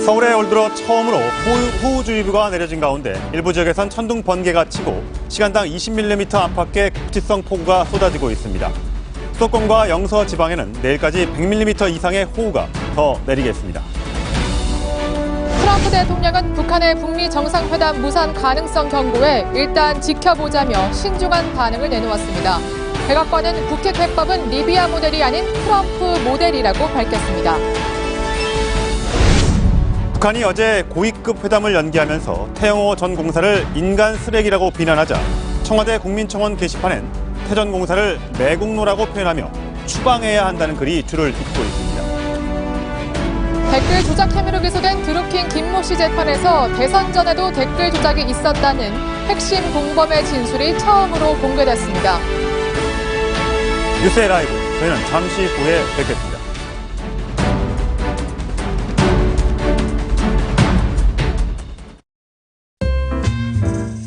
서울에 올 들어 처음으로 호우주의보가 내려진 가운데 일부 지역에선 천둥 번개가 치고 시간당 20mm 안팎의 극지성 폭우가 쏟아지고 있습니다. 수도권과 영서 지방에는 내일까지 100mm 이상의 호우가 더 내리겠습니다. 트럼프 대통령은 북한의 북미 정상회담 무산 가능성 경고에 일단 지켜보자며 신중한 반응을 내놓았습니다. 백악관은 북핵 해법은 리비아 모델이 아닌 트럼프 모델이라고 밝혔습니다. 북한이 어제 고위급 회담을 연기하면서 태영호 전 공사를 인간 쓰레기라고 비난하자 청와대 국민청원 게시판엔 태 전 공사를 매국노라고 표현하며 추방해야 한다는 글이 줄을 잇고 있습니다. 댓글 조작 혐의로 기소된 드루킹 김모 씨 재판에서 대선 전에도 댓글 조작이 있었다는 핵심 공범의 진술이 처음으로 공개됐습니다. 뉴스의 라이브, 저희는 잠시 후에 뵙겠습니다.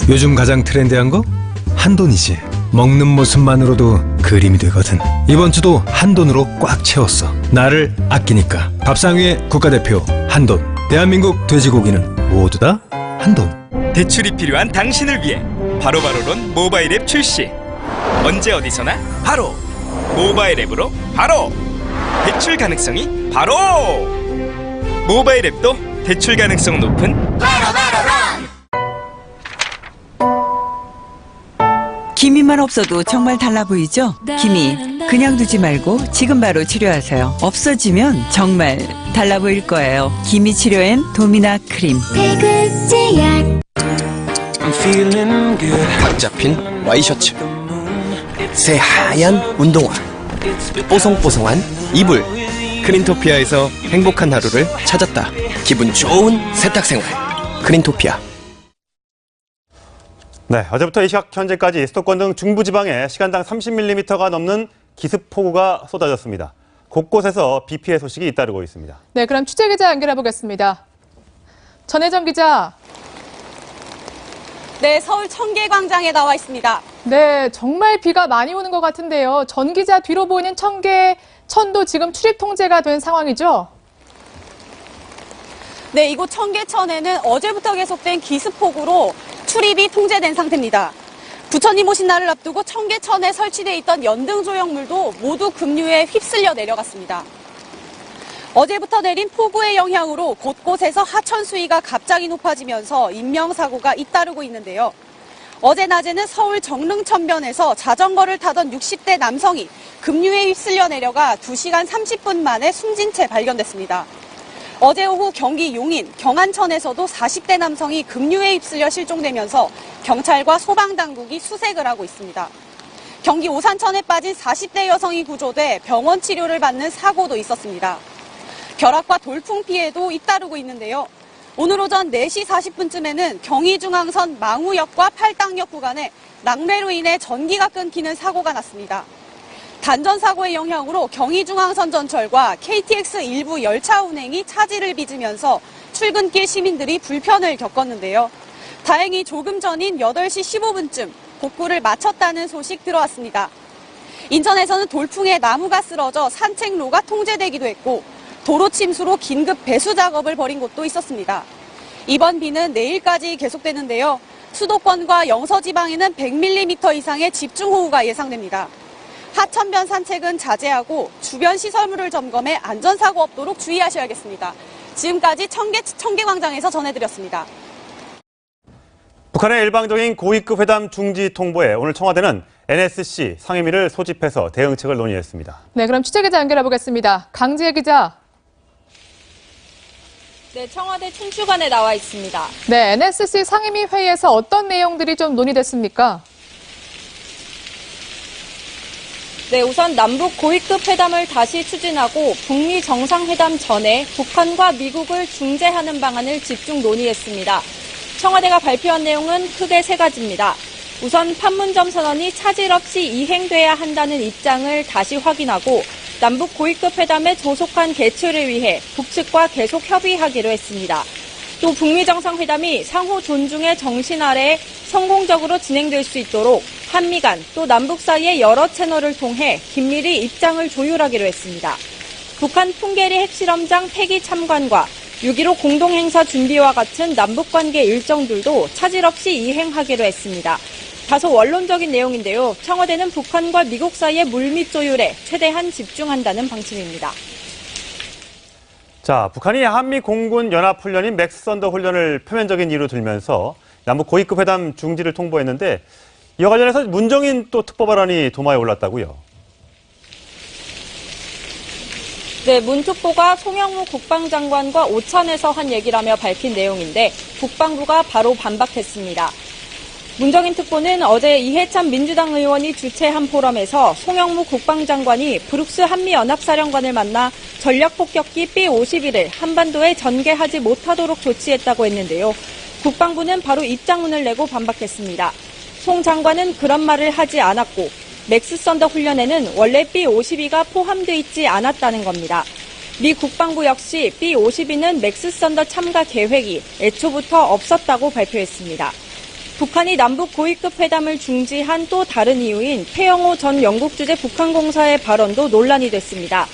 요즘 가장 트렌디한 거? 한돈이지. 먹는 모습만으로도 그림이 되거든. 이번 주도 한돈으로 꽉 채웠어. 나를 아끼니까. 밥상 위의 국가대표 한돈. 대한민국 돼지고기는 모두 다 한돈. 대출이 필요한 당신을 위해 바로바로론 모바일 앱 출시. 언제 어디서나 바로 모바일 앱으로 바로 대출 가능성이 바로 모바일 앱도 대출 가능성 높은 기미만 없어도 정말 달라 보이죠? 기미 그냥 두지 말고 지금 바로 치료하세요. 없어지면 정말 달라 보일 거예요. 기미 치료엔 도미나 크림. 각 잡힌 와이셔츠, 새하얀 운동화, 뽀송뽀송한 이불. 크린토피아에서 행복한 하루를 찾았다. 기분 좋은 세탁생활. 크린토피아. 네, 어제부터 이 시각 현재까지 수도권 등 중부지방에 시간당 30mm가 넘는 기습폭우가 쏟아졌습니다. 곳곳에서 비 피해 소식이 잇따르고 있습니다. 네, 그럼 취재기자 연결해 보겠습니다. 전혜정 기자. 네, 서울 청계광장에 나와 있습니다. 네, 정말 비가 많이 오는 것 같은데요. 전 기자 뒤로 보이는 천도 지금 출입 통제가 된 상황이죠? 네, 이곳 청계천에는 어제부터 계속된 기습폭우로 출입이 통제된 상태입니다. 부처님 오신 날을 앞두고 청계천에 설치되어 있던 연등 조형물도 모두 급류에 휩쓸려 내려갔습니다. 어제부터 내린 폭우의 영향으로 곳곳에서 하천 수위가 갑자기 높아지면서 인명사고가 잇따르고 있는데요. 어제 낮에는 서울 정릉천변에서 자전거를 타던 60대 남성이 급류에 휩쓸려 내려가 2시간 30분 만에 숨진 채 발견됐습니다. 어제 오후 경기 용인, 경안천에서도 40대 남성이 급류에 휩쓸려 실종되면서 경찰과 소방당국이 수색을 하고 있습니다. 경기 오산천에 빠진 40대 여성이 구조돼 병원 치료를 받는 사고도 있었습니다. 결합과 돌풍 피해도 잇따르고 있는데요. 오늘 오전 4시 40분쯤에는 경의중앙선 망우역과 팔당역 구간에 낙뢰로 인해 전기가 끊기는 사고가 났습니다. 단전사고의 영향으로 경의중앙선 전철과 KTX 일부 열차 운행이 차질을 빚으면서 출근길 시민들이 불편을 겪었는데요. 다행히 조금 전인 8시 15분쯤 복구를 마쳤다는 소식 들어왔습니다. 인천에서는 돌풍에 나무가 쓰러져 산책로가 통제되기도 했고 도로 침수로 긴급 배수 작업을 벌인 곳도 있었습니다. 이번 비는 내일까지 계속되는데요. 수도권과 영서 지방에는 100mm 이상의 집중호우가 예상됩니다. 하천변 산책은 자제하고 주변 시설물을 점검해 안전사고 없도록 주의하셔야겠습니다. 지금까지 청계광장에서 전해드렸습니다. 북한의 일방적인 고위급 회담 중지 통보에 오늘 청와대는 NSC 상임위를 소집해서 대응책을 논의했습니다. 네, 그럼 취재기자 연결해 보겠습니다. 강지혜 기자. 네, 청와대 춘추관에 나와 있습니다. 네, NSC 상임위 회의에서 어떤 내용들이 좀 논의됐습니까? 네, 우선 남북 고위급 회담을 다시 추진하고 북미 정상회담 전에 북한과 미국을 중재하는 방안을 집중 논의했습니다. 청와대가 발표한 내용은 크게 3가지입니다. 우선 판문점 선언이 차질 없이 이행돼야 한다는 입장을 다시 확인하고 남북 고위급 회담의 조속한 개최를 위해 북측과 계속 협의하기로 했습니다. 또 북미 정상회담이 상호 존중의 정신 아래 성공적으로 진행될 수 있도록 한미 간 또 남북 사이의 여러 채널을 통해 긴밀히 입장을 조율하기로 했습니다. 북한 풍계리 핵실험장 폐기 참관과 6.15 공동행사 준비와 같은 남북관계 일정들도 차질 없이 이행하기로 했습니다. 다소 원론적인 내용인데요. 청와대는 북한과 미국 사이의 물밑 조율에 최대한 집중한다는 방침입니다. 자, 북한이 한미 공군 연합훈련인 맥스선더 훈련을 표면적인 이유로 들면서 남북 고위급 회담 중지를 통보했는데 이와 관련해서 문정인 또 특보 발언이 도마에 올랐다고요. 네, 문 특보가 송영무 국방장관과 오찬에서 한 얘기라며 밝힌 내용인데 국방부가 바로 반박했습니다. 문정인 특보는 어제 이해찬 민주당 의원이 주최한 포럼에서 송영무 국방장관이 브룩스 한미연합사령관을 만나 전략폭격기 B-51을 한반도에 전개하지 못하도록 조치했다고 했는데요. 국방부는 바로 입장문을 내고 반박했습니다. 송 장관은 그런 말을 하지 않았고 맥스선더 훈련에는 원래 B-52가 포함되어 있지 않았다는 겁니다. 미 국방부 역시 B-52는 맥스선더 참가 계획이 애초부터 없었다고 발표했습니다. 북한이 남북 고위급 회담을 중지한 또 다른 이유인 태영호 전 영국 주재 북한 공사의 발언도 논란이 됐습니다.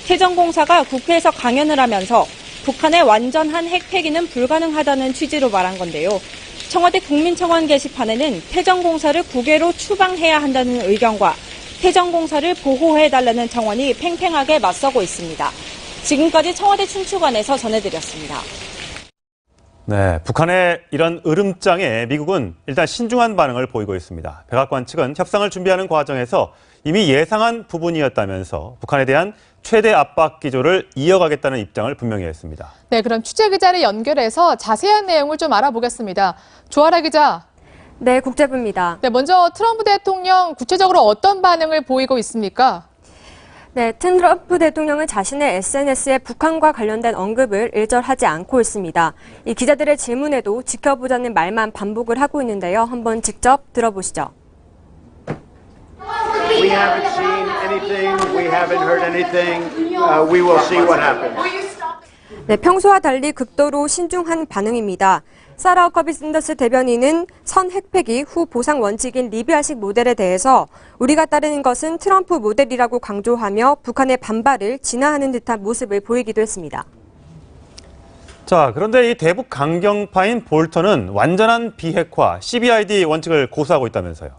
태 전 공사가 국회에서 강연을 하면서 북한의 완전한 핵 폐기는 불가능하다는 취지로 말한 건데요. 청와대 국민청원 게시판에는 태 전 공사를 국외로 추방해야 한다는 의견과 태 전 공사를 보호해달라는 청원이 팽팽하게 맞서고 있습니다. 지금까지 청와대 춘추관에서 전해드렸습니다. 네, 북한의 이런 으름장에 미국은 일단 신중한 반응을 보이고 있습니다. 백악관 측은 협상을 준비하는 과정에서 이미 예상한 부분이었다면서 북한에 대한 최대 압박 기조를 이어가겠다는 입장을 분명히 했습니다. 네, 그럼 취재 기자를 연결해서 자세한 내용을 좀 알아보겠습니다. 조아라 기자. 네, 국제부입니다. 네, 먼저 트럼프 대통령 구체적으로 어떤 반응을 보이고 있습니까? 네, 트럼프 대통령은 자신의 SNS에 북한과 관련된 언급을 일절하지 않고 있습니다. 이 기자들의 질문에도 지켜보자는 말만 반복을 하고 있는데요. 한번 직접 들어보시죠. We haven't seen anything. We haven't heard anything. We will see what happens. 네, 평소와 달리 극도로 신중한 반응입니다. 사라 허커비 샌더스 대변인은 선 핵폐기 후 보상 원칙인 리비아식 모델에 대해서 우리가 따르는 것은 트럼프 모델이라고 강조하며 북한의 반발을 진화하는 듯한 모습을 보이기도 했습니다. 자, 그런데 이 대북 강경파인 볼턴은 완전한 비핵화, CBID 원칙을 고수하고 있다면서요.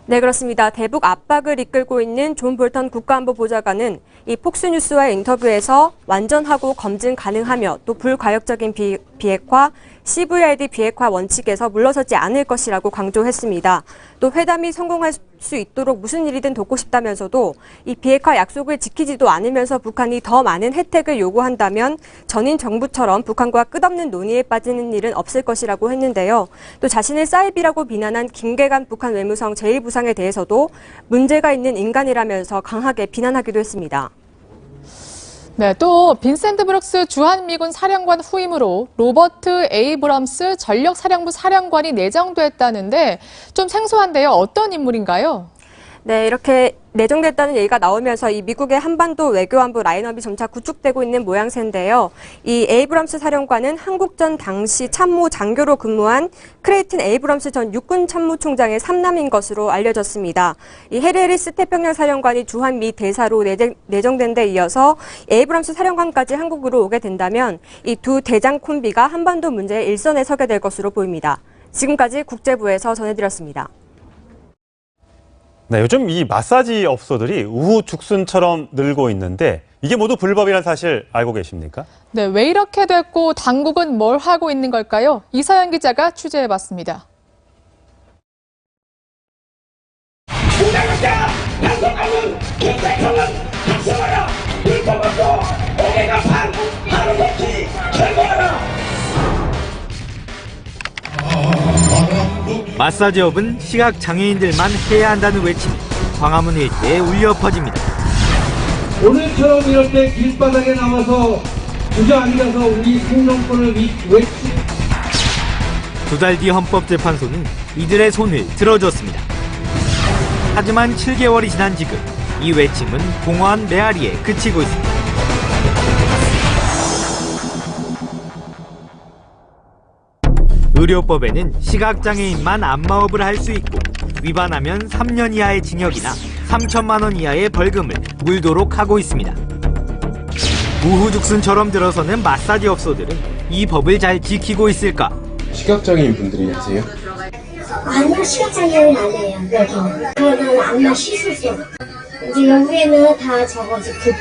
네, 그렇습니다. 대북 압박을 이끌고 있는 존 볼턴 국가안보보좌관은 이 폭스뉴스와의 인터뷰에서 완전하고 검증 가능하며 또 불가역적인 비핵화, CVID 비핵화 원칙에서 물러서지 않을 것이라고 강조했습니다. 또 회담이 성공할 수 있도록 무슨 일이든 돕고 싶다면서도 이 비핵화 약속을 지키지도 않으면서 북한이 더 많은 혜택을 요구한다면 전인 정부처럼 북한과 끝없는 논의에 빠지는 일은 없을 것이라고 했는데요. 또 자신을 사이비라고 비난한 김계관 북한 외무성 제1부상에 대해서도 문제가 있는 인간이라면서 강하게 비난하기도 했습니다. 네, 또 빈센트 브룩스 주한미군 사령관 후임으로 로버트 에이브럼스 전력사령부 사령관이 내정됐다는데 좀 생소한데요. 어떤 인물인가요? 네, 이렇게 내정됐다는 얘기가 나오면서 이 미국의 한반도 외교안보 라인업이 점차 구축되고 있는 모양새인데요. 이 에이브럼스 사령관은 한국전 당시 참모 장교로 근무한 크레이튼 에이브럼스 전 육군 참모총장의 삼남인 것으로 알려졌습니다. 이 해리 해리스 태평양 사령관이 주한미 대사로 내정된 데 이어서 에이브럼스 사령관까지 한국으로 오게 된다면 이 두 대장 콤비가 한반도 문제의 일선에 서게 될 것으로 보입니다. 지금까지 국제부에서 전해드렸습니다. 네, 요즘 이 마사지 업소들이 우후죽순처럼 늘고 있는데 이게 모두 불법이라는 사실 알고 계십니까? 네, 왜 이렇게 됐고 당국은 뭘 하고 있는 걸까요? 이서연 기자가 취재해봤습니다. 마사지업은 시각장애인들만 해야 한다는 외침이 광화문 일대에 울려 퍼집니다. 오늘처럼 이럴 때 길바닥에 나와서 주저앉아서 우리 생존권을 외치. 2달 뒤 헌법재판소는 이들의 손을 들어줬습니다. 하지만 7개월이 지난 지금 이 외침은 공허한 메아리에 그치고 있습니다. 의료법에는 시각장애인만 안마업을 할 수 있고 위반하면 3년 이하의 징역이나 3천만 원 이하의 벌금을 물도록 하고 있습니다. 우후죽순처럼 들어서는 마사지 업소들은 이 법을 잘 지키고 있을까? 시각장애인 분들이 하세요? 아니요, 시각장애인 아니에요, 여기는. 그거는 안마 시술소. 이제 여기에는 다 저거지, 불법.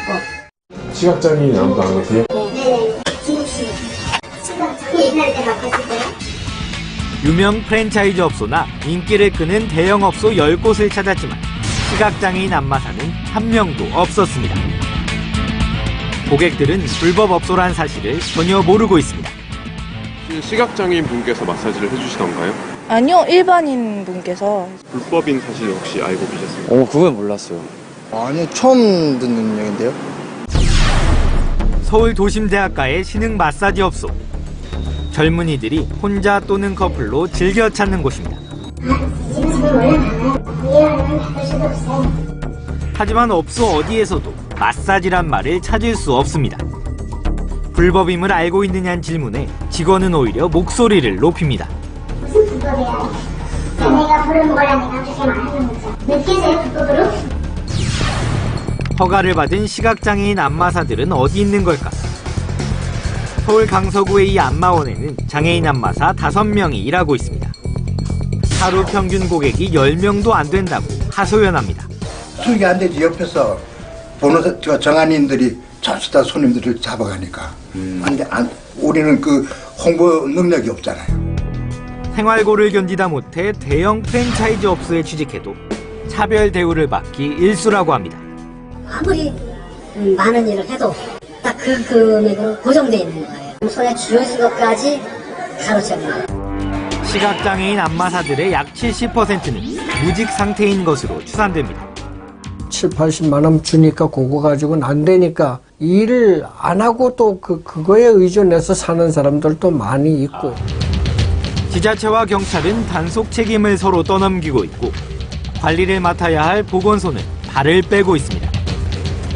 시각장애인 안도 안 하세요? 네, 지급시. 시각장애인 할 때 바꿨을 거예요? 유명 프랜차이즈 업소나 인기를 끄는 대형 업소 10곳을 찾았지만 시각장애인 안마사는 한 명도 없었습니다. 고객들은 불법 업소란 사실을 전혀 모르고 있습니다. 시각장애인 분께서 마사지를 해주시던가요? 아니요, 일반인 분께서. 불법인 사실 혹시 알고 계셨어요? 그건 몰랐어요. 아니요, 처음 듣는 얘기인데요. 서울 도심대학가의 신흥 마사지 업소. 젊은이들이 혼자 또는 커플로 즐겨 찾는 곳입니다. 하지만 업소 어디에서도 마사지란 말을 찾을 수 없습니다. 불법임을 알고 있느냐는 질문에 직원은 오히려 목소리를 높입니다. 무슨 불법이야? 내가 부르는 거라니까 그렇게 말하는 거죠. 느끼세요, 불법으로? 허가를 받은 시각장애인 안마사들은 어디 있는 걸까? 서울 강서구의 이 안마원에는 장애인 안마사 5명이 일하고 있습니다. 하루 평균 고객이 10명도 안 된다고 하소연합니다. 수익이 안 되지. 옆에서 번호 정한인들이 잡수다 손님들을 잡아가니까. 우리는 그 홍보 능력이 없잖아요. 생활고를 견디다 못해 대형 프랜차이즈 업소에 취직해도 차별 대우를 받기 일쑤라고 합니다. 아무리 많은 일을 해도 딱 그 금액으로 고정돼 있는 거예요. 손에 쥐어진 것까지 가로채는 거예요. 시각장애인 안마사들의 약 70%는 무직 상태인 것으로 추산됩니다. 7, 80만 원 주니까 그거 가지고는 안 되니까 일을 안 하고 또 그거에 의존해서 사는 사람들도 많이 있고. 지자체와 경찰은 단속 책임을 서로 떠넘기고 있고 관리를 맡아야 할 보건소는 발을 빼고 있습니다.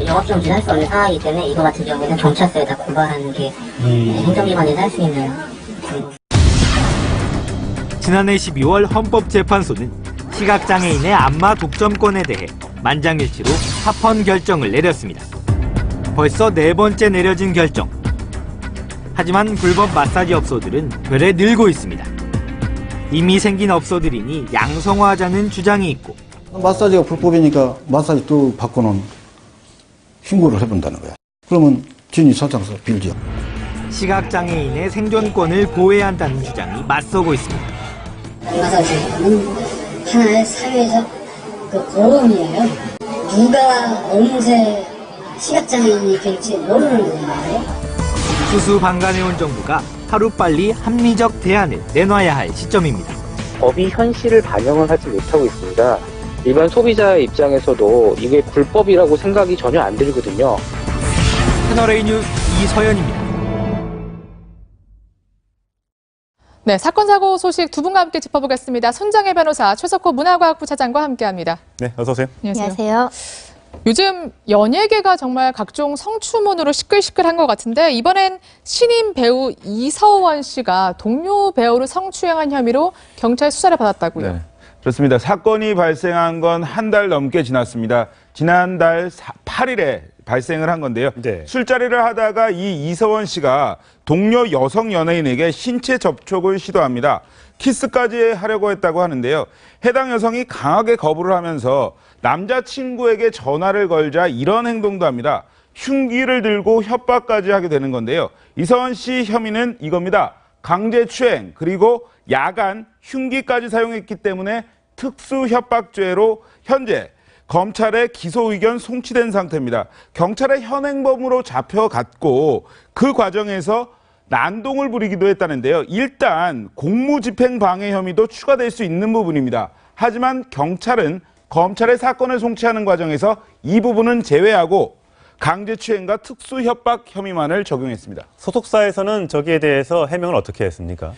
영업좀 지날 수 없는 상황이기 때문에 이거 같은 경우에는 경찰서에 다 고발하는 게 행정기관에서 할 수 있는. 지난해 12월 헌법재판소는 시각장애인의 안마 독점권에 대해 만장일치로 합헌 결정을 내렸습니다. 벌써 4번째 내려진 결정. 하지만 불법 마사지 업소들은 되레 늘고 있습니다. 이미 생긴 업소들이니 양성화하자는 주장이 있고 마사지가 불법이니까 마사지 또 받고는 신고를 해본다는 거야. 그러면 진위 설정서 빌죠. 시각장애인의 생존권을 보호해야 한다는 주장이 맞서고 있습니다. 마사지는 하나의 사회적 고름이에요. 누가 언제 시각장애인이 될지 모르는 거예요. 수수방관해온 정부가 하루빨리 합리적 대안을 내놔야 할 시점입니다. 법이 현실을 반영을 하지 못하고 있습니다. 일반 소비자의 입장에서도 이게 불법이라고 생각이 전혀 안 들거든요. 채널A 뉴스 이서연입니다. 네, 사건 사고 소식 두 분과 함께 짚어보겠습니다. 손정혜 변호사, 최석호 문화과학부 차장과 함께합니다. 네, 어서 오세요. 안녕하세요. 요즘 연예계가 정말 각종 성추문으로 시끌시끌한 것 같은데 이번엔 신인 배우 이서원 씨가 동료 배우를 성추행한 혐의로 경찰 수사를 받았다고요. 네, 그렇습니다. 사건이 발생한 건 한 달 넘게 지났습니다. 지난달 8일에 발생을 한 건데요. 네. 술자리를 하다가 이 이서원 씨가 동료 여성 연예인에게 신체 접촉을 시도합니다. 키스까지 하려고 했다고 하는데요. 해당 여성이 강하게 거부를 하면서 남자친구에게 전화를 걸자 이런 행동도 합니다. 흉기를 들고 협박까지 하게 되는 건데요. 이서원 씨 혐의는 이겁니다. 강제추행 그리고 야간 흉기까지 사용했기 때문에 특수협박죄로 현재 검찰의 기소 의견 송치된 상태입니다. 경찰의 현행범으로 잡혀갔고 그 과정에서 난동을 부리기도 했다는데요. 일단 공무집행 방해 혐의도 추가될 수 있는 부분입니다. 하지만 경찰은 검찰의 사건을 송치하는 과정에서 이 부분은 제외하고 강제추행과 특수협박 혐의만을 적용했습니다. 소속사에서는 저기에 대해서 해명을 어떻게 했습니까?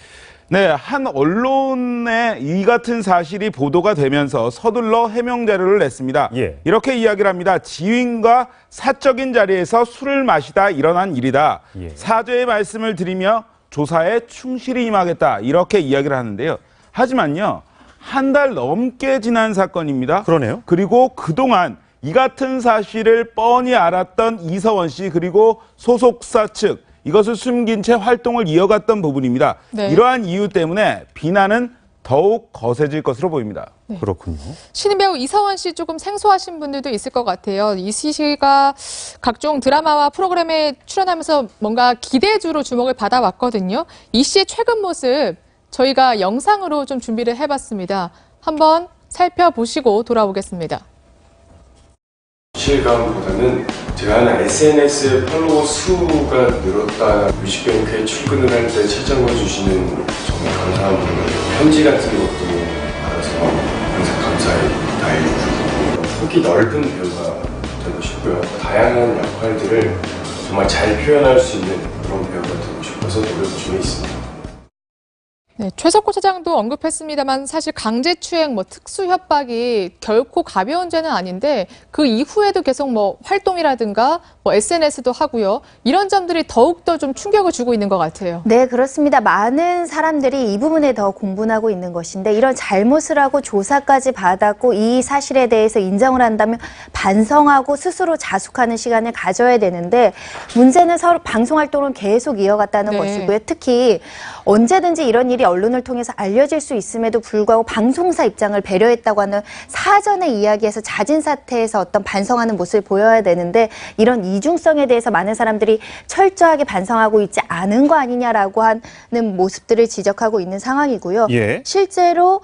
네, 한 언론에 이 같은 사실이 보도가 되면서 서둘러 해명 자료를 냈습니다. 이렇게 이야기를 합니다. 지휘인과 사적인 자리에서 술을 마시다 일어난 일이다. 사죄의 말씀을 드리며 조사에 충실히 임하겠다. 이렇게 이야기를 하는데요. 하지만요, 한 달 넘게 지난 사건입니다. 그러네요. 그리고 그동안 이 같은 사실을 뻔히 알았던 이서원 씨 그리고 소속사 측 이것을 숨긴 채 활동을 이어갔던 부분입니다. 네. 이러한 이유 때문에 비난은 더욱 거세질 것으로 보입니다. 네. 그렇군요. 신인 배우 이서원 씨 조금 생소하신 분들도 있을 것 같아요. 이 씨가 각종 드라마와 프로그램에 출연하면서 뭔가 기대주로 주목을 받아왔거든요. 이 씨의 최근 모습 저희가 영상으로 좀 준비를 해봤습니다. 한번 살펴보시고 돌아오겠습니다. 실감보다는 제가 하는 SNS 팔로워 수가 늘었다. 뮤직뱅크에 출근을 할 때 채점을 주시는 정말 감사한 분들, 편지 같은 것도 받아서 항상 감사의 다해주고 폭이 넓은 배우가 되고 싶고요. 다양한 역할들을 정말 잘 표현할 수 있는 그런 배우가 되고 싶어서 노력 중에 있습니다. 네, 최석호 차장도 언급했습니다만 사실 강제추행, 특수 협박이 결코 가벼운 죄는 아닌데 그 이후에도 계속 활동이라든가 SNS도 하고요. 이런 점들이 더욱더 좀 충격을 주고 있는 것 같아요. 네, 그렇습니다. 많은 사람들이 이 부분에 더 공분하고 있는 것인데 이런 잘못을 하고 조사까지 받았고 이 사실에 대해서 인정을 한다면 반성하고 스스로 자숙하는 시간을 가져야 되는데 문제는 서로 방송활동을 계속 이어갔다는 네. 것이고요. 특히 언제든지 이런 일이 언론을 통해서 알려질 수 있음에도 불구하고 방송사 입장을 배려했다고 하는 사전의 이야기에서 잦은 사태에서 어떤 반성하는 모습을 보여야 되는데 이런 이중성에 대해서 많은 사람들이 철저하게 반성하고 있지 않은 거 아니냐라고 하는 모습들을 지적하고 있는 상황이고요. 예. 실제로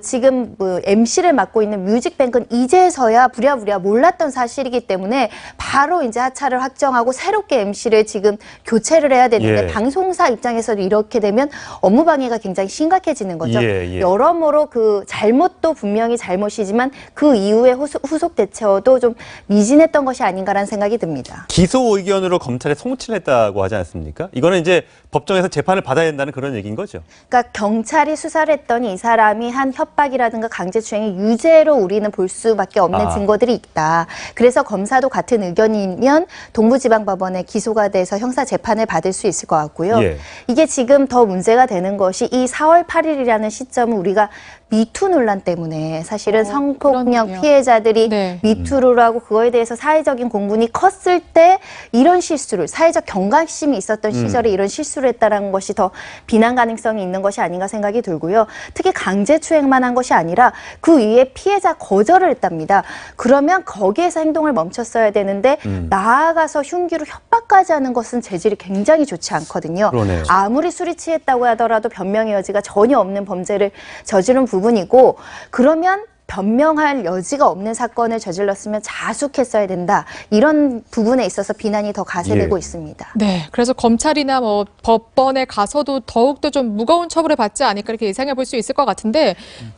지금 MC를 맡고 있는 뮤직뱅크는 이제서야 부랴부랴 몰랐던 사실이기 때문에 바로 이제 하차를 확정하고 새롭게 MC를 지금 교체를 해야 되는데 예. 방송사 입장에서도 이렇게 되면 업무 방해가 굉장히 심각해지는 거죠. 예. 여러모로 잘못도 분명히 잘못이지만 그 이후에 후속 대처도 좀 미진했던 것이 아닌가라는 생각이 듭니다. 기소 의견으로 검찰에 송치를 했다고 하지 않습니까? 이거는 이제 법정에서 재판을 받아야 된다는 그런 얘기인 거죠. 그러니까 경찰이 수사를 했더니 이 사람이 한 협박이라든가 강제추행이 유죄로 우리는 볼 수밖에 없는 증거들이 있다. 그래서 검사도 같은 의견이면 동부지방법원에 기소가 돼서 형사 재판을 받을 수 있을 것 같고요. 예. 이게 지금 더 문제가 되는 것이 이 4월 8일이라는 시점은 우리가 미투 논란 때문에 사실은 성폭력 그렇네요. 피해자들이 네. 미투를 하고 그거에 대해서 사회적인 공분이 컸을 때 이런 실수를 사회적 경각심이 있었던 시절에 이런 실수를 했다는 것이 더 비난 가능성이 있는 것이 아닌가 생각이 들고요. 특히 강제추행만 한 것이 아니라 그 위에 피해자 거절을 했답니다. 그러면 거기에서 행동을 멈췄어야 되는데 나아가서 흉기로 협박까지 하는 것은 재질이 굉장히 좋지 않거든요. 그러네요. 아무리 술이 취했다고 하더라도 변명의 여지가 전혀 없는 범죄를 저지른 부분이고 그러면 변명할 여지가 없는 사건을 저질렀으면 자숙했어야 된다. 이런 부분에 있어서 비난이 더 가세되고 있습니다. 네, 그래서 검찰이나 법원에 가서도 더욱더 좀 무거운 처벌을 받지 않을까 이렇게 예상해 볼 수 있을 것 같은데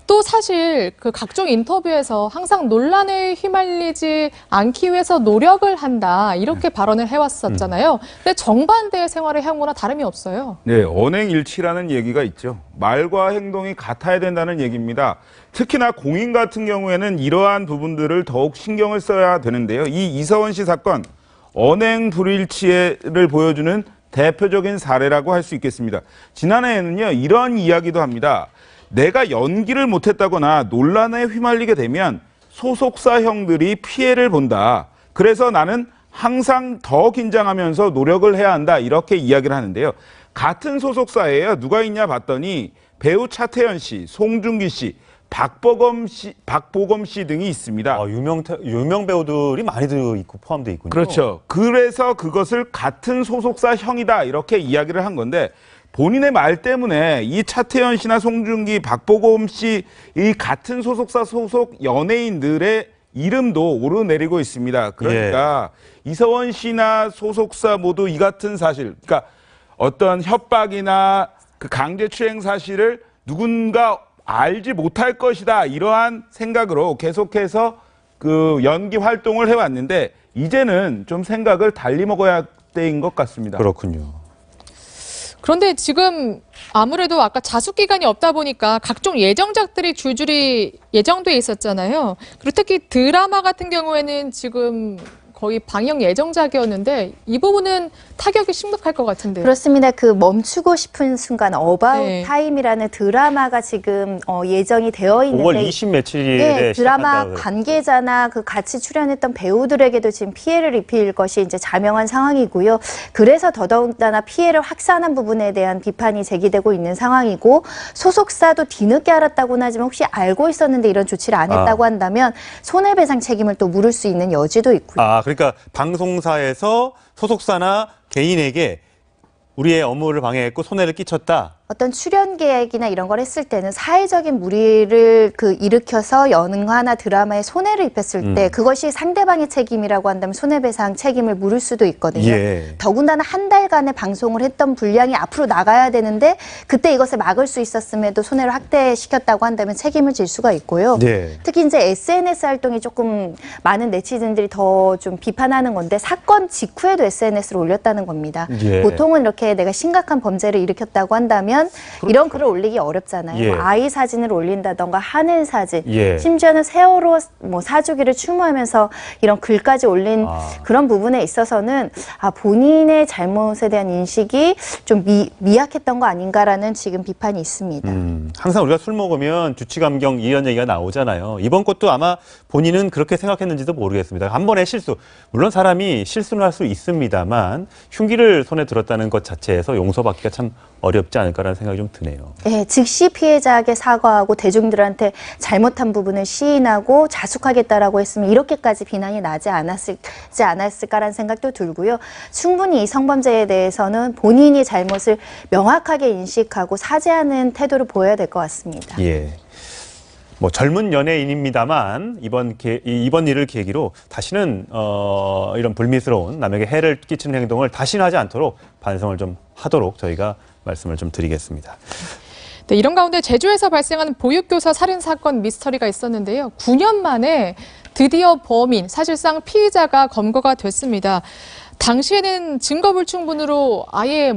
또 사실 각종 인터뷰에서 항상 논란에 휘말리지 않기 위해서 노력을 한다 이렇게 발언을 해왔었잖아요. 근데 정반대의 생활의 향후나 다름이 없어요. 네, 언행일치라는 얘기가 있죠. 말과 행동이 같아야 된다는 얘기입니다. 특히나 공인 같은 경우에는 이러한 부분들을 더욱 신경을 써야 되는데요. 이 이서원 씨 사건 언행 불일치를 보여주는 대표적인 사례라고 할 수 있겠습니다. 지난해에는요, 이런 이야기도 합니다. 내가 연기를 못했다거나 논란에 휘말리게 되면 소속사 형들이 피해를 본다. 그래서 나는 항상 더 긴장하면서 노력을 해야 한다. 이렇게 이야기를 하는데요. 같은 소속사예요. 누가 있냐 봤더니 배우 차태현 씨, 송중기 씨, 박보검 씨 등이 있습니다. 유명 배우들이 많이 있고 포함되어 있군요. 그렇죠. 그래서 그것을 같은 소속사 형이다 이렇게 이야기를 한 건데 본인의 말 때문에 이 차태현 씨나 송중기, 박보검 씨 이 같은 소속사 소속 연예인들의 이름도 오르내리고 있습니다. 그러니까 이서원 씨나 소속사 모두 이 같은 사실, 그러니까 어떤 협박이나 그 강제추행 사실을 누군가 알지 못할 것이다 이러한 생각으로 계속해서 그 연기 활동을 해왔는데 이제는 좀 생각을 달리 먹어야 때인 것 같습니다. 그렇군요. 그런데 지금 아무래도 아까 자숙 기간이 없다 보니까 각종 예정작들이 줄줄이 예정돼 있었잖아요. 그리고 특히 드라마 같은 경우에는 지금 거의 방영 예정작이었는데 이 부분은 타격이 심각할 것 같은데요. 그렇습니다. 그 멈추고 싶은 순간 어바웃 네. 타임이라는 드라마가 지금 예정이 되어 있는데 5월 20 며칠에 네, 드라마 시작한다고 관계자나 그 같이 출연했던 배우들에게도 지금 피해를 입힐 것이 이제 자명한 상황이고요. 그래서 더더욱다나 피해를 확산한 부분에 대한 비판이 제기되고 있는 상황이고 소속사도 뒤늦게 알았다고는 하지만 혹시 알고 있었는데 이런 조치를 안 했다고 한다면 손해배상 책임을 또 물을 수 있는 여지도 있고요. 그러니까 방송사에서 소속사나 개인에게 우리의 업무를 방해했고 손해를 끼쳤다. 어떤 출연 계획이나 이런 걸 했을 때는 사회적인 무리를 일으켜서 연화나 드라마에 손해를 입혔을 때 그것이 상대방의 책임이라고 한다면 손해배상 책임을 물을 수도 있거든요. 예. 더군다나 한 달간의 방송을 했던 분량이 앞으로 나가야 되는데 그때 이것을 막을 수 있었음에도 손해를 확대시켰다고 한다면 책임을 질 수가 있고요. 네. 특히 이제 SNS 활동이 조금 많은 네티즌들이 더 좀 비판하는 건데 사건 직후에도 SNS를 올렸다는 겁니다. 예. 보통은 이렇게 내가 심각한 범죄를 일으켰다고 한다면 이런 글을 올리기 어렵잖아요. 예. 아이 사진을 올린다던가 하늘 사진, 예. 심지어는 세월호 사주기를 추모하면서 이런 글까지 올린 그런 부분에 있어서는 본인의 잘못에 대한 인식이 좀 미약했던 거 아닌가라는 지금 비판이 있습니다. 항상 우리가 술 먹으면 주치감경 이런 얘기가 나오잖아요. 이번 것도 아마 본인은 그렇게 생각했는지도 모르겠습니다. 한 번의 실수, 물론 사람이 실수를 할 수 있습니다만 흉기를 손에 들었다는 것 자체에서 용서받기가 참 어렵지 않을까라는 생각이 좀 드네요. 네, 즉시 피해자에게 사과하고 대중들한테 잘못한 부분을 시인하고 자숙하겠다라고 했으면 이렇게까지 비난이 나지 않았을까라는 생각도 들고요. 충분히 이 성범죄에 대해서는 본인이 잘못을 명확하게 인식하고 사죄하는 태도를 보여야 될 것 같습니다. 예. 뭐 젊은 연예인입니다만 이번 일을 계기로 다시는 이런 불미스러운 남에게 해를 끼치는 행동을 다시는 하지 않도록 반성을 좀 하도록 저희가 말씀을 좀 드리겠습니다. 네, 이런 가운데 제주에서 발생한 보육교사 살인 사건 미스터리가 있었는데요. 9년 만에 드디어 범인, 사실상 피의자가 검거가 됐습니다. 당시에는 증거불충분으로 아예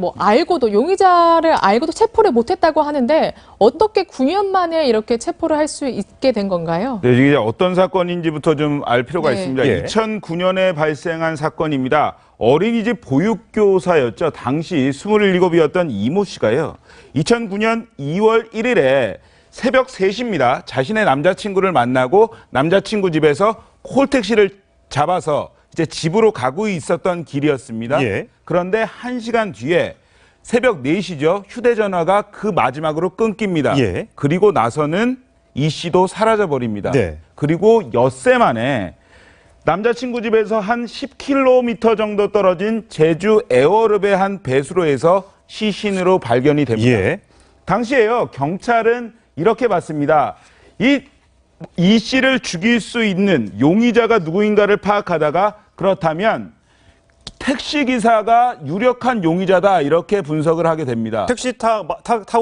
용의자를 알고도 체포를 못했다고 하는데 어떻게 9년 만에 이렇게 체포를 할 수 있게 된 건가요? 네, 이게 어떤 사건인지부터 좀 알 필요가 있습니다. 예. 2009년에 발생한 사건입니다. 어린이집 보육교사였죠. 당시 27이었던 이모 씨가요. 2009년 2월 1일에 새벽 3시입니다. 자신의 남자친구를 만나고 남자친구 집에서 콜택시를 잡아서 이제 집으로 가고 있었던 길이었습니다. 예. 그런데 1시간 뒤에 새벽 4시죠. 휴대전화가 그 마지막으로 끊깁니다. 예. 그리고 나서는 이 씨도 사라져버립니다. 네. 그리고 엿새 만에 남자친구 집에서 한 10km 정도 떨어진 제주 애월읍의 한 배수로에서 시신으로 발견이 됩니다. 예. 당시에요. 경찰은 이렇게 봤습니다. 이 씨를 죽일 수 있는 용의자가 누구인가를 파악하다가 그렇다면 택시기사가 유력한 용의자다 이렇게 분석을 하게 됩니다. 택시 타고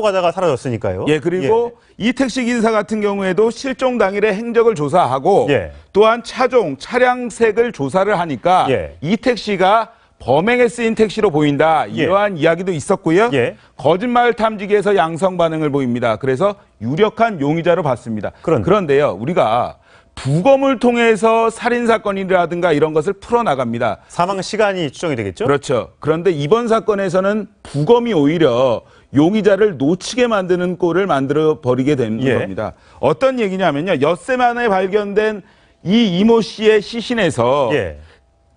가다가 사라졌으니까요. 예, 그리고 이 택시기사 같은 경우에도 실종 당일의 행적을 조사하고 예. 또한 차량색을 조사를 하니까 예. 이 택시가 범행에 쓰인 택시로 보인다. 이러한 이야기도 있었고요. 예. 거짓말 탐지기에서 양성 반응을 보입니다. 그래서 유력한 용의자로 봤습니다. 그런데요. 우리가 부검을 통해서 살인사건이라든가 이런 것을 풀어나갑니다. 사망 시간이 추정이 되겠죠? 그렇죠. 그런데 이번 사건에서는 부검이 오히려 용의자를 놓치게 만드는 꼴을 만들어버리게 되는 겁니다. 어떤 얘기냐면요. 엿새 만에 발견된 이 이모 씨의 시신에서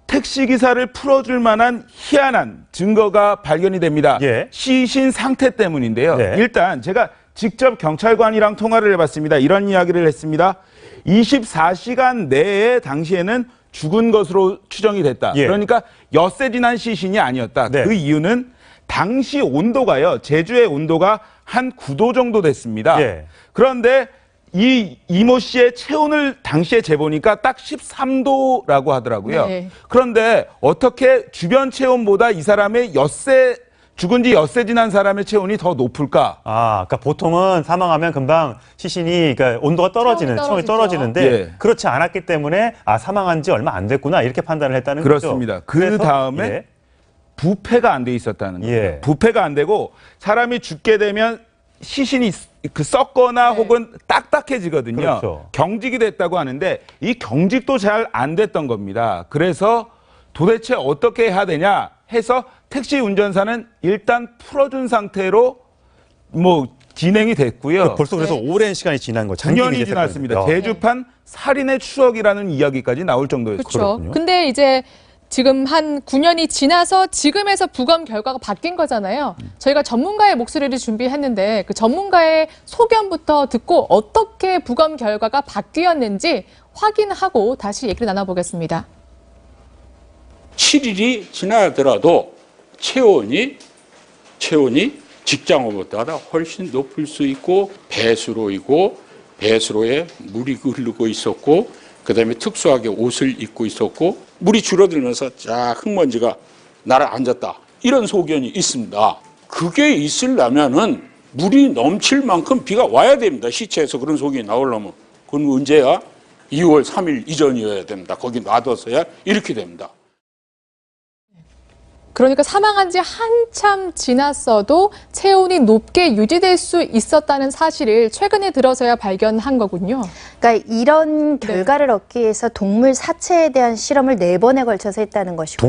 택시기사를 풀어줄 만한 희한한 증거가 발견이 됩니다. 시신 상태 때문인데요. 일단 제가 직접 경찰관이랑 통화를 해봤습니다. 이런 이야기를 했습니다. 24시간 내에 당시에는 죽은 것으로 추정이 됐다. 그러니까 엿새 지난 시신이 아니었다. 그 이유는 당시 온도가요. 제주의 온도가 한 9도 정도 됐습니다. 그런데 이 이모 씨의 체온을 당시에 재보니까 딱 13도라고 하더라고요. 그런데 어떻게 주변 체온보다 이 사람의 죽은 지 엿새 지난 사람의 체온이 더 높을까? 그러니까 보통은 사망하면 금방 시신이, 그러니까 온도가 체온이 떨어지는데 그렇지 않았기 때문에 사망한 지 얼마 안 됐구나 이렇게 판단을 했다는 그렇습니다. 거죠. 그 다음에 부패가 안 돼 있었다는 거예요. 부패가 안 되고 사람이 죽게 되면 시신이 썩거나 혹은 딱딱해지거든요. 그렇죠. 경직이 됐다고 하는데 이 경직도 잘 안 됐던 겁니다. 그래서 도대체 어떻게 해야 되냐 해서 택시 운전사는 일단 풀어준 상태로 뭐 진행이 됐고요. 벌써 그래서 오랜 시간이 지난 거, 9년이 지났습니다. 제주판 살인의 추억이라는 이야기까지 나올 정도였어요. 그렇죠. 근데 이제 지금 한 9년이 지나서 지금에서 부검 결과가 바뀐 거잖아요. 저희가 전문가의 목소리를 준비했는데 그 전문가의 소견부터 듣고 어떻게 부검 결과가 바뀌었는지 확인하고 다시 얘기를 나눠보겠습니다. 7일이 지나더라도 체온이 직장어보다 훨씬 높을 수 있고 배수로이고 배수로에 물이 흐르고 있었고 그다음에 특수하게 옷을 입고 있었고 물이 줄어들면서 쫙 흙먼지가 날아앉았다. 이런 소견이 있습니다. 그게 있으려면은 물이 넘칠 만큼 비가 와야 됩니다. 시체에서 그런 소견이 나오려면. 그건 언제야? 2월 3일 이전이어야 됩니다. 거기 놔뒀어야 이렇게 됩니다. 그러니까 사망한 지 한참 지났어도 체온이 높게 유지될 수 있었다는 사실을 최근에 들어서야 발견한 거군요. 그러니까 이런 결과를 얻기 위해서 동물 사체에 대한 실험을 4번에 걸쳐서 했다는 것이고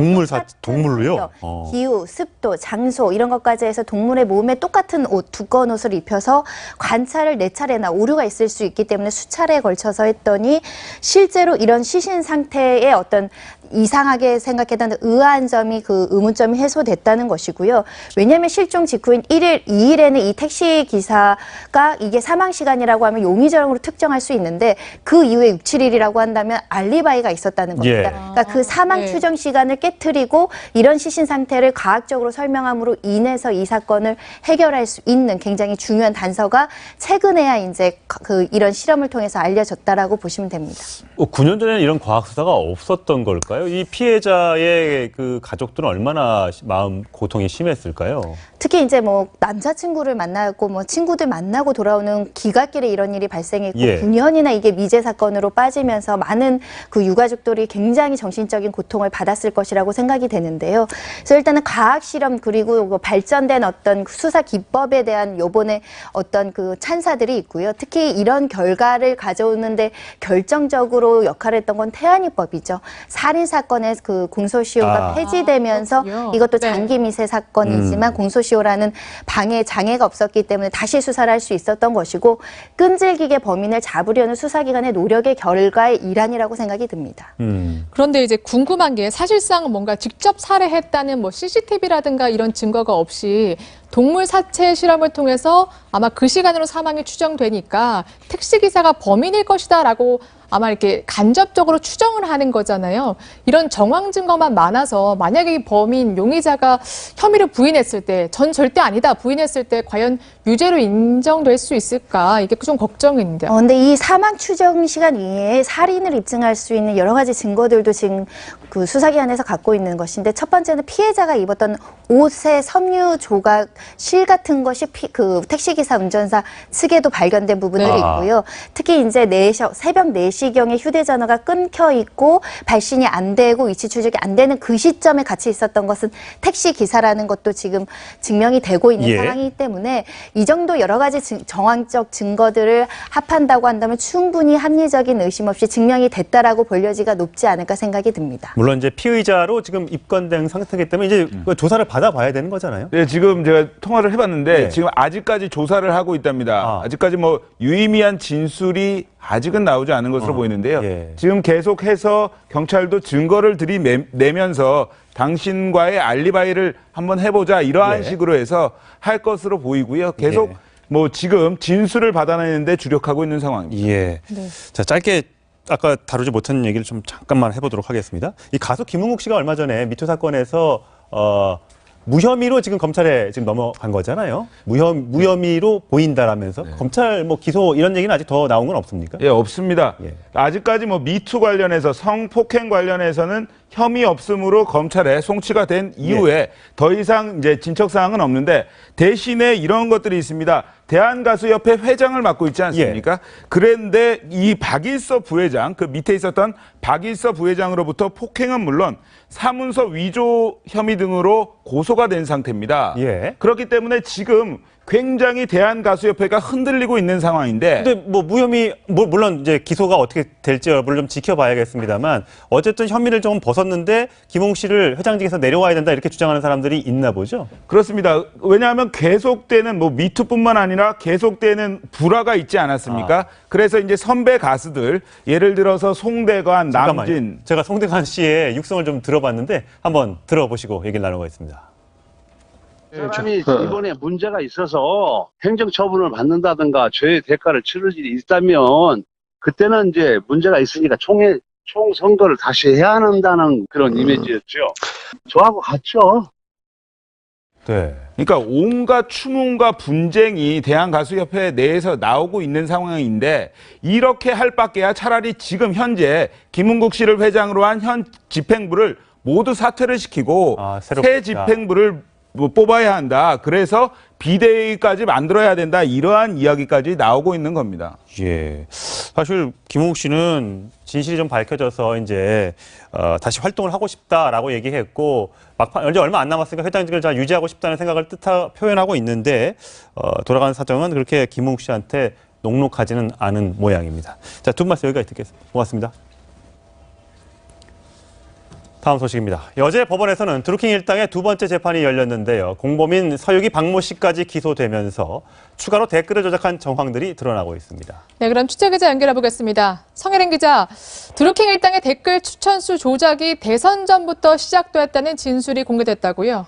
동물로요? 기후, 습도, 장소 이런 것까지 해서 동물의 몸에 똑같은 옷, 두꺼운 옷을 입혀서 관찰을 4차례나 오류가 있을 수 있기 때문에 수차례에 걸쳐서 했더니 실제로 이런 시신 상태의 어떤 이상하게 생각했던 의아한 점이 그 의문점이 해소됐다는 것이고요. 왜냐하면 실종 직후인 1일, 2일에는 이 택시 기사가 이게 사망 시간이라고 하면 용의자로 특정할 수 있는데 그 이후에 6, 7일이라고 한다면 알리바이가 있었다는 겁니다. 예. 그러니까 그 사망 추정 시간을 깨트리고 이런 시신 상태를 과학적으로 설명함으로 인해서 이 사건을 해결할 수 있는 굉장히 중요한 단서가 최근에야 이제 이런 실험을 통해서 알려졌다라고 보시면 됩니다. 9년 전에는 이런 과학 수사가 없었던 걸까요? 이 피해자의 그 가족들은 얼마나 마음 고통이 심했을까요? 특히 이제 뭐 남자친구를 만나고 뭐 친구들 만나고 돌아오는 기갓길에 이런 일이 발생했고 9년이나 이게 미제 사건으로 빠지면서 많은 그 유가족들이 굉장히 정신적인 고통을 받았을 것이라고 생각이 되는데요. 그래서 일단은 과학 실험 그리고 발전된 어떤 수사 기법에 대한 요번에 어떤 그 찬사들이 있고요. 특히 이런 결과를 가져오는데 결정적으로 역할을 했던 건 태안이법이죠. 살인 사건의 그 공소시효가 폐지되면서 이것도 장기 미세 사건이지만 공소시효라는 방해 장애가 없었기 때문에 다시 수사를 할 수 있었던 것이고 끈질기게 범인을 잡으려는 수사기관의 노력의 결과의 일환이라고 생각이 듭니다. 그런데 이제 궁금한 게 사실상 뭔가 직접 살해했다는 뭐 CCTV라든가 이런 증거가 없이 동물 사체 실험을 통해서 아마 그 시간으로 사망이 추정되니까 택시기사가 범인일 것이다라고 아마 이렇게 간접적으로 추정을 하는 거잖아요. 이런 정황 증거만 많아서 만약에 이 범인, 용의자가 혐의를 부인했을 때, 전 절대 아니다 부인했을 때 과연 유죄로 인정될 수 있을까? 이게 좀 걱정인데. 근데 이 사망 추정 시간 이외에 살인을 입증할 수 있는 여러 가지 증거들도 지금 그 수사기관에서 갖고 있는 것인데 첫 번째는 피해자가 입었던 옷의 섬유 조각, 실 같은 것이 그 택시기사 운전사 측에도 발견된 부분들이 있고요. 특히 이제 새벽 4시경에 휴대전화가 끊겨 있고 발신이 안 되고 위치 추적이 안 되는 그 시점에 같이 있었던 것은 택시기사라는 것도 지금 증명이 되고 있는 상황이기 때문에 이 정도 여러 가지 정황적 증거들을 합한다고 한다면 충분히 합리적인 의심 없이 증명이 됐다라고 볼 여지가 높지 않을까 생각이 듭니다. 물론 이제 피의자로 지금 입건된 상태이기 때문에 이제 조사를 받아봐야 되는 거잖아요. 네, 지금 제가 통화를 해봤는데 지금 아직까지 조사를 하고 있답니다. 아직까지 뭐 유의미한 진술이 아직은 나오지 않은 것으로 보이는데요. 지금 계속해서 경찰도 증거를 들이내면서 당신과의 알리바이를 한번 해보자 이러한 식으로 해서 할 것으로 보이고요. 계속 뭐 지금 진술을 받아내는데 주력하고 있는 상황입니다. 자, 짧게 아까 다루지 못한 얘기를 좀 잠깐만 해보도록 하겠습니다. 이 가수 김웅국 씨가 얼마 전에 미투 사건에서 무혐의로 지금 검찰에 지금 넘어간 거잖아요. 무혐의로 보인다라면서 검찰 뭐 기소 이런 얘기는 아직 더 나온 건 없습니까? 예, 없습니다. 아직까지 뭐 미투 관련해서 성폭행 관련해서는 혐의 없음으로 검찰에 송치가 된 이후에 더 이상 이제 진척 사항은 없는데 대신에 이런 것들이 있습니다. 대한가수협회 회장을 맡고 있지 않습니까? 그런데 이 박일서 부회장, 그 밑에 있었던 박일서 부회장으로부터 폭행은 물론 사문서 위조 혐의 등으로 고소가 된 상태입니다. 그렇기 때문에 지금 굉장히 대한가수협회가 흔들리고 있는 상황인데. 근데 뭐 무혐의, 물론 이제 기소가 어떻게 될지 여러분 좀 지켜봐야겠습니다만 어쨌든 혐의를 좀 벗었는데 김웅 씨를 회장직에서 내려와야 된다 이렇게 주장하는 사람들이 있나 보죠? 그렇습니다. 왜냐하면 계속되는 뭐 미투뿐만 아니라 계속되는 불화가 있지 않았습니까? 그래서 이제 선배 가수들 예를 들어서 송대관, 잠깐만요. 남진. 제가 송대관 씨의 육성을 좀 들어봤는데 한번 들어보시고 얘기를 나누겠습니다. 사람이 이번에 문제가 있어서 행정처분을 받는다든가 죄의 대가를 치를 일이 있다면 그때는 이제 문제가 있으니까 총선거를 다시 해야 한다는 그런 이미지였죠. 저하고 같죠. 네. 그러니까 온갖 추문과 분쟁이 대한가수협회 내에서 나오고 있는 상황인데 이렇게 할 바에야 차라리 지금 현재 김은국 씨를 회장으로 한 현 집행부를 모두 사퇴를 시키고 새 집행부를 뽑아야 한다. 그래서 비대위까지 만들어야 된다. 이러한 이야기까지 나오고 있는 겁니다. 예. 사실 김웅욱 씨는 진실이 좀 밝혀져서 이제 다시 활동을 하고 싶다라고 얘기했고 막판 이제 얼마 안 남았으니까 회장직을 잘 유지하고 싶다는 생각을 표현하고 있는데 돌아가는 사정은 그렇게 김웅욱 씨한테 녹록하지는 않은 모양입니다. 자, 두 말씀 여기까지 듣겠습니다. 고맙습니다. 다음 소식입니다. 여제 법원에서는 드루킹 일당의 두 번째 재판이 열렸는데요. 공범인 서유기 박모 씨까지 기소되면서 추가로 댓글을 조작한 정황들이 드러나고 있습니다. 네, 그럼 취재 기자 연결해 보겠습니다. 성혜린 기자, 드루킹 일당의 댓글 추천수 조작이 대선 전부터 시작됐다는 진술이 공개됐다고요?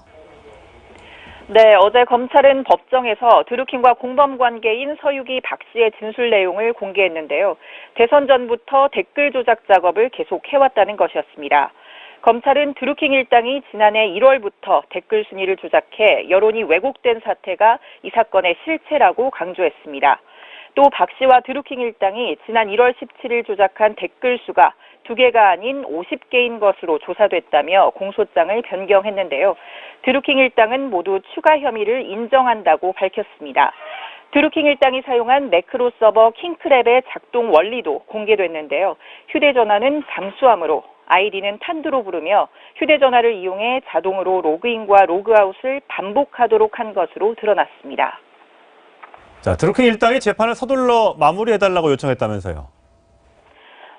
네, 어제 검찰은 법정에서 드루킹과 공범 관계인 서유기 박 씨의 진술 내용을 공개했는데요. 대선 전부터 댓글 조작 작업을 계속 해왔다는 것이었습니다. 검찰은 드루킹 일당이 지난해 1월부터 댓글 순위를 조작해 여론이 왜곡된 사태가 이 사건의 실체라고 강조했습니다. 또 박 씨와 드루킹 일당이 지난 1월 17일 조작한 댓글 수가 2개가 아닌 50개인 것으로 조사됐다며 공소장을 변경했는데요. 드루킹 일당은 모두 추가 혐의를 인정한다고 밝혔습니다. 드루킹 일당이 사용한 매크로 서버 킹크랩의 작동 원리도 공개됐는데요. 휴대전화는 잠수함으로 아이디는 탄두로 부르며 휴대전화를 이용해 자동으로 로그인과 로그아웃을 반복하도록 한 것으로 드러났습니다. 자, 드루킹 일당이 재판을 서둘러 마무리해달라고 요청했다면서요?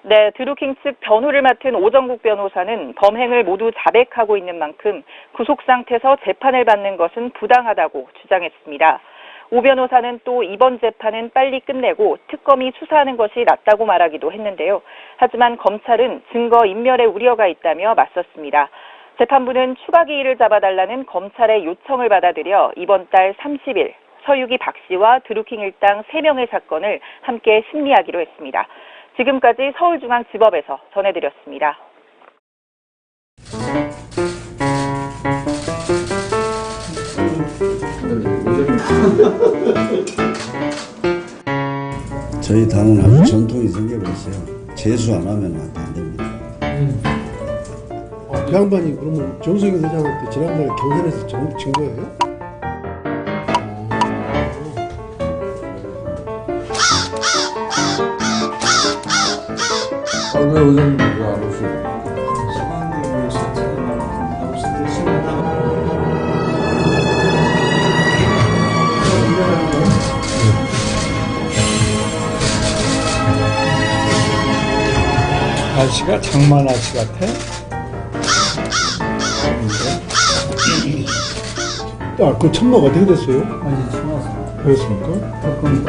네, 드루킹 측 변호를 맡은 오정국 변호사는 범행을 모두 자백하고 있는 만큼 구속 상태에서 재판을 받는 것은 부당하다고 주장했습니다. 오 변호사는 또 이번 재판은 빨리 끝내고 특검이 수사하는 것이 낫다고 말하기도 했는데요. 하지만 검찰은 증거 인멸의 우려가 있다며 맞섰습니다. 재판부는 추가 기일을 잡아달라는 검찰의 요청을 받아들여 이번 달 30일 서유기 박 씨와 드루킹 일당 3명의 사건을 함께 심리하기로 했습니다. 지금까지 서울중앙지법에서 전해드렸습니다. 저희 당은 아주 전통이 생겨버렸어요. 재수 안 하면 안 됩니다. 그 양반이 그러면 정성희 회장한테 지난번에 경선에서 진 거예요? 왜 의장님 왜안 오시고? 날씨가 장마 날씨 같아? 그 천막 어떻게 됐어요? 아니, 참았어. 그렇습니까? 그럼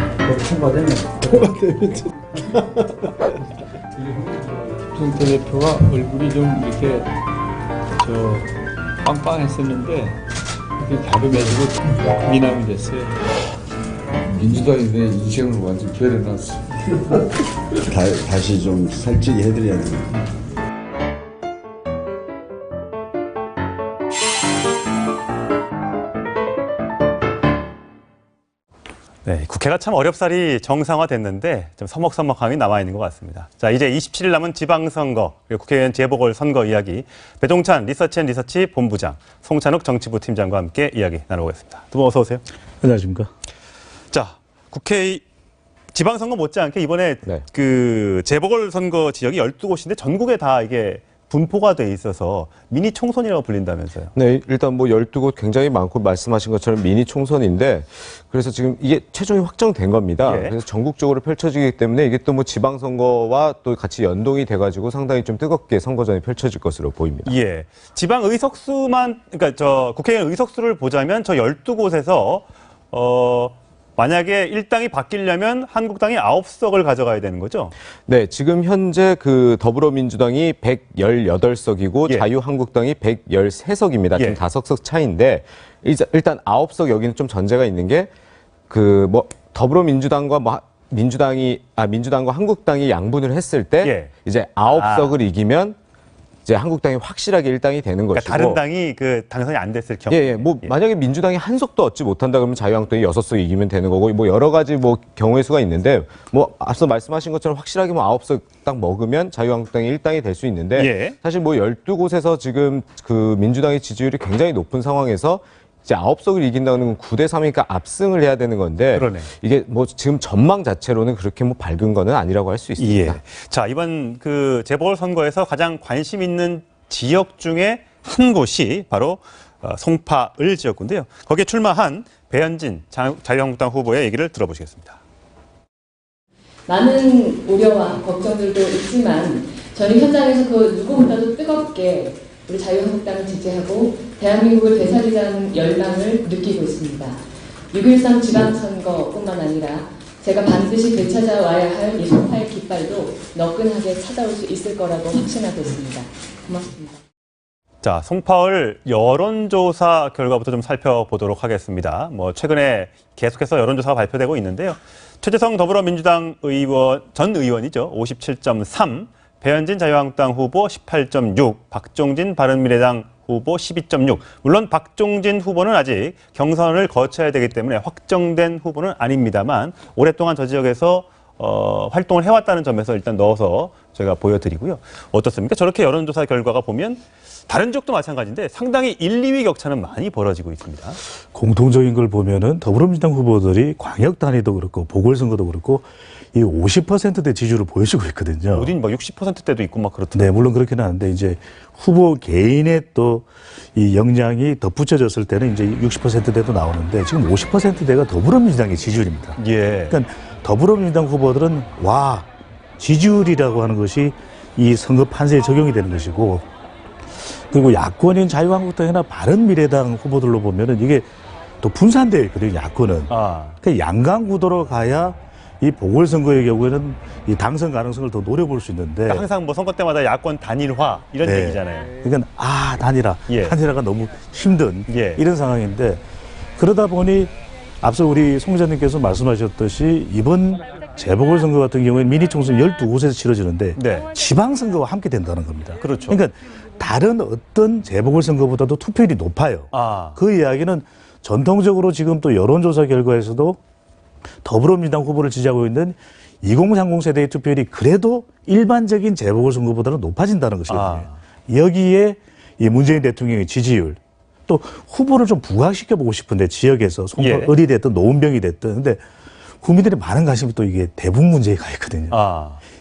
통과되면. 통과되면. 정 대표가 얼굴이 좀 이렇게 빵빵했었는데 이렇게 갸름해지고 미남이 됐어요. 민주당이 내 인생을 완전 베려놨어. 다시 좀 살찌게 해드려야 됩니다. 네, 국회가 참 어렵사리 정상화됐는데 좀 서먹서먹함이 남아있는 것 같습니다. 자, 이제 27일 남은 지방선거, 그리고 국회의원 재보궐선거 이야기, 배종찬 리서치앤리서치 본부장, 송찬욱 정치부 팀장과 함께 이야기 나눠보겠습니다. 두 분 어서 오세요. 안녕하십니까. 자, 국회 지방선거 못지않게 이번에 그 재보궐선거 지역이 12곳인데 전국에 다 이게 분포가 돼 있어서 미니 총선이라고 불린다면서요. 네, 일단 뭐 12곳 굉장히 많고 말씀하신 것처럼 미니 총선인데 그래서 지금 이게 최종이 확정된 겁니다. 예. 그래서 전국적으로 펼쳐지기 때문에 이게 또 뭐 지방선거와 또 같이 연동이 돼가지고 상당히 좀 뜨겁게 선거전이 펼쳐질 것으로 보입니다. 예. 지방 의석수만, 그러니까 국회의원 의석수를 보자면 저 12곳에서, 만약에 일당이 바뀌려면 한국당이 9석을 가져가야 되는 거죠? 네, 지금 현재 그 더불어민주당이 118석이고 예. 자유한국당이 113석입니다. 예. 지금 5석 차이인데 일단 9석 여기는 좀 전제가 있는 게 그 뭐 더불어민주당과 뭐 민주당과 한국당이 양분을 했을 때 예. 이제 9석을 이기면 이제 한국당이 확실하게 일당이 되는 그러니까 것이고 다른 당이 그 당선이 안 됐을 경우. 예, 뭐 만약에 민주당이 한 석도 얻지 못한다 그러면 자유한국당이 6석 이기면 되는 거고 뭐 여러 가지 뭐 경우의 수가 있는데 뭐 앞서 말씀하신 것처럼 확실하게 뭐 9석 딱 먹으면 자유한국당이 일당이 될 수 있는데 예. 사실 뭐 12곳에서 지금 그 민주당의 지지율이 굉장히 높은 상황에서 이제 9석을 이긴다는 건 9대 3이니까 압승을 해야 되는 건데 그러네. 이게 뭐 지금 전망 자체로는 그렇게 뭐 밝은 거는 아니라고 할 수 있습니다. 예. 자, 이번 그 재보궐선거에서 가장 관심 있는 지역 중에 한 곳이 바로 송파을 지역구인데요. 거기에 출마한 배현진 자유한국당 후보의 얘기를 들어보시겠습니다. 많은 우려와 걱정들도 있지만 저는 현장에서 그 누구보다도 뜨겁게 우리 자유한국당을 지지하고 대한민국을 되살리자는 열망을 느끼고 있습니다. 6.13 지방선거뿐만 아니라 제가 반드시 되찾아와야 할 이 송파의 깃발도 너끈하게 찾아올 수 있을 거라고 확신하고 있습니다. 고맙습니다. 자, 송파을 여론조사 결과부터 좀 살펴보도록 하겠습니다. 뭐 최근에 계속해서 여론조사가 발표되고 있는데요. 최재성 더불어민주당 전 의원이죠. 57.3, 배현진 자유한국당 후보 18.6, 박종진 바른미래당 후보 12.6. 물론 박종진 후보는 아직 경선을 거쳐야 되기 때문에 확정된 후보는 아닙니다만 오랫동안 저 지역에서 활동을 해왔다는 점에서 일단 넣어서 제가 보여드리고요. 어떻습니까? 저렇게 여론조사 결과가 보면 다른 지역도 마찬가지인데 상당히 1, 2위 격차는 많이 벌어지고 있습니다. 공통적인 걸 보면은 더불어민주당 후보들이 광역 단위도 그렇고 보궐선거도 그렇고 이 50%대 지지율을 보여주고 있거든요. 어딘 막 60%대도 있고 막 그렇던데. 네, 물론 그렇긴 한데 이제 후보 개인의 또 이 역량이 덧붙여졌을 때는 이제 60%대도 나오는데 지금 50%대가 더불어민주당의 지지율입니다. 예. 그러니까 더불어민주당 후보들은 와 지지율이라고 하는 것이 이 선거 판세에 적용이 되는 것이고 그리고 야권인 자유한국당이나 바른미래당 후보들로 보면은 이게 또 분산되어 있거든요. 야권은. 그 양강 구도로 가야 이 보궐선거의 경우에는 이 당선 가능성을 더 노려볼 수 있는데 그러니까 항상 뭐 선거 때마다 야권 단일화 이런 네. 얘기잖아요. 그러니까 단일화, 예. 단일화가 너무 힘든 예. 이런 상황인데 그러다 보니 앞서 우리 송 기자님께서 말씀하셨듯이 이번 재보궐선거 같은 경우에는 미니총선 12곳에서 치러지는데 네. 지방선거와 함께 된다는 겁니다. 그렇죠. 그러니까 다른 어떤 재보궐선거보다도 투표율이 높아요. 그 이야기는 전통적으로 지금 또 여론조사 결과에서도 더불어민주당 후보를 지지하고 있는 2030 세대의 투표율이 그래도 일반적인 재보궐선거보다는 높아진다는 것이거든요. 여기에 이 문재인 대통령의 지지율 또 후보를 좀 부각시켜보고 싶은데 지역에서 송파을이 됐든 노은병이 됐든 근데 국민들이 많은 관심이 또 이게 대북 문제에 가 있거든요.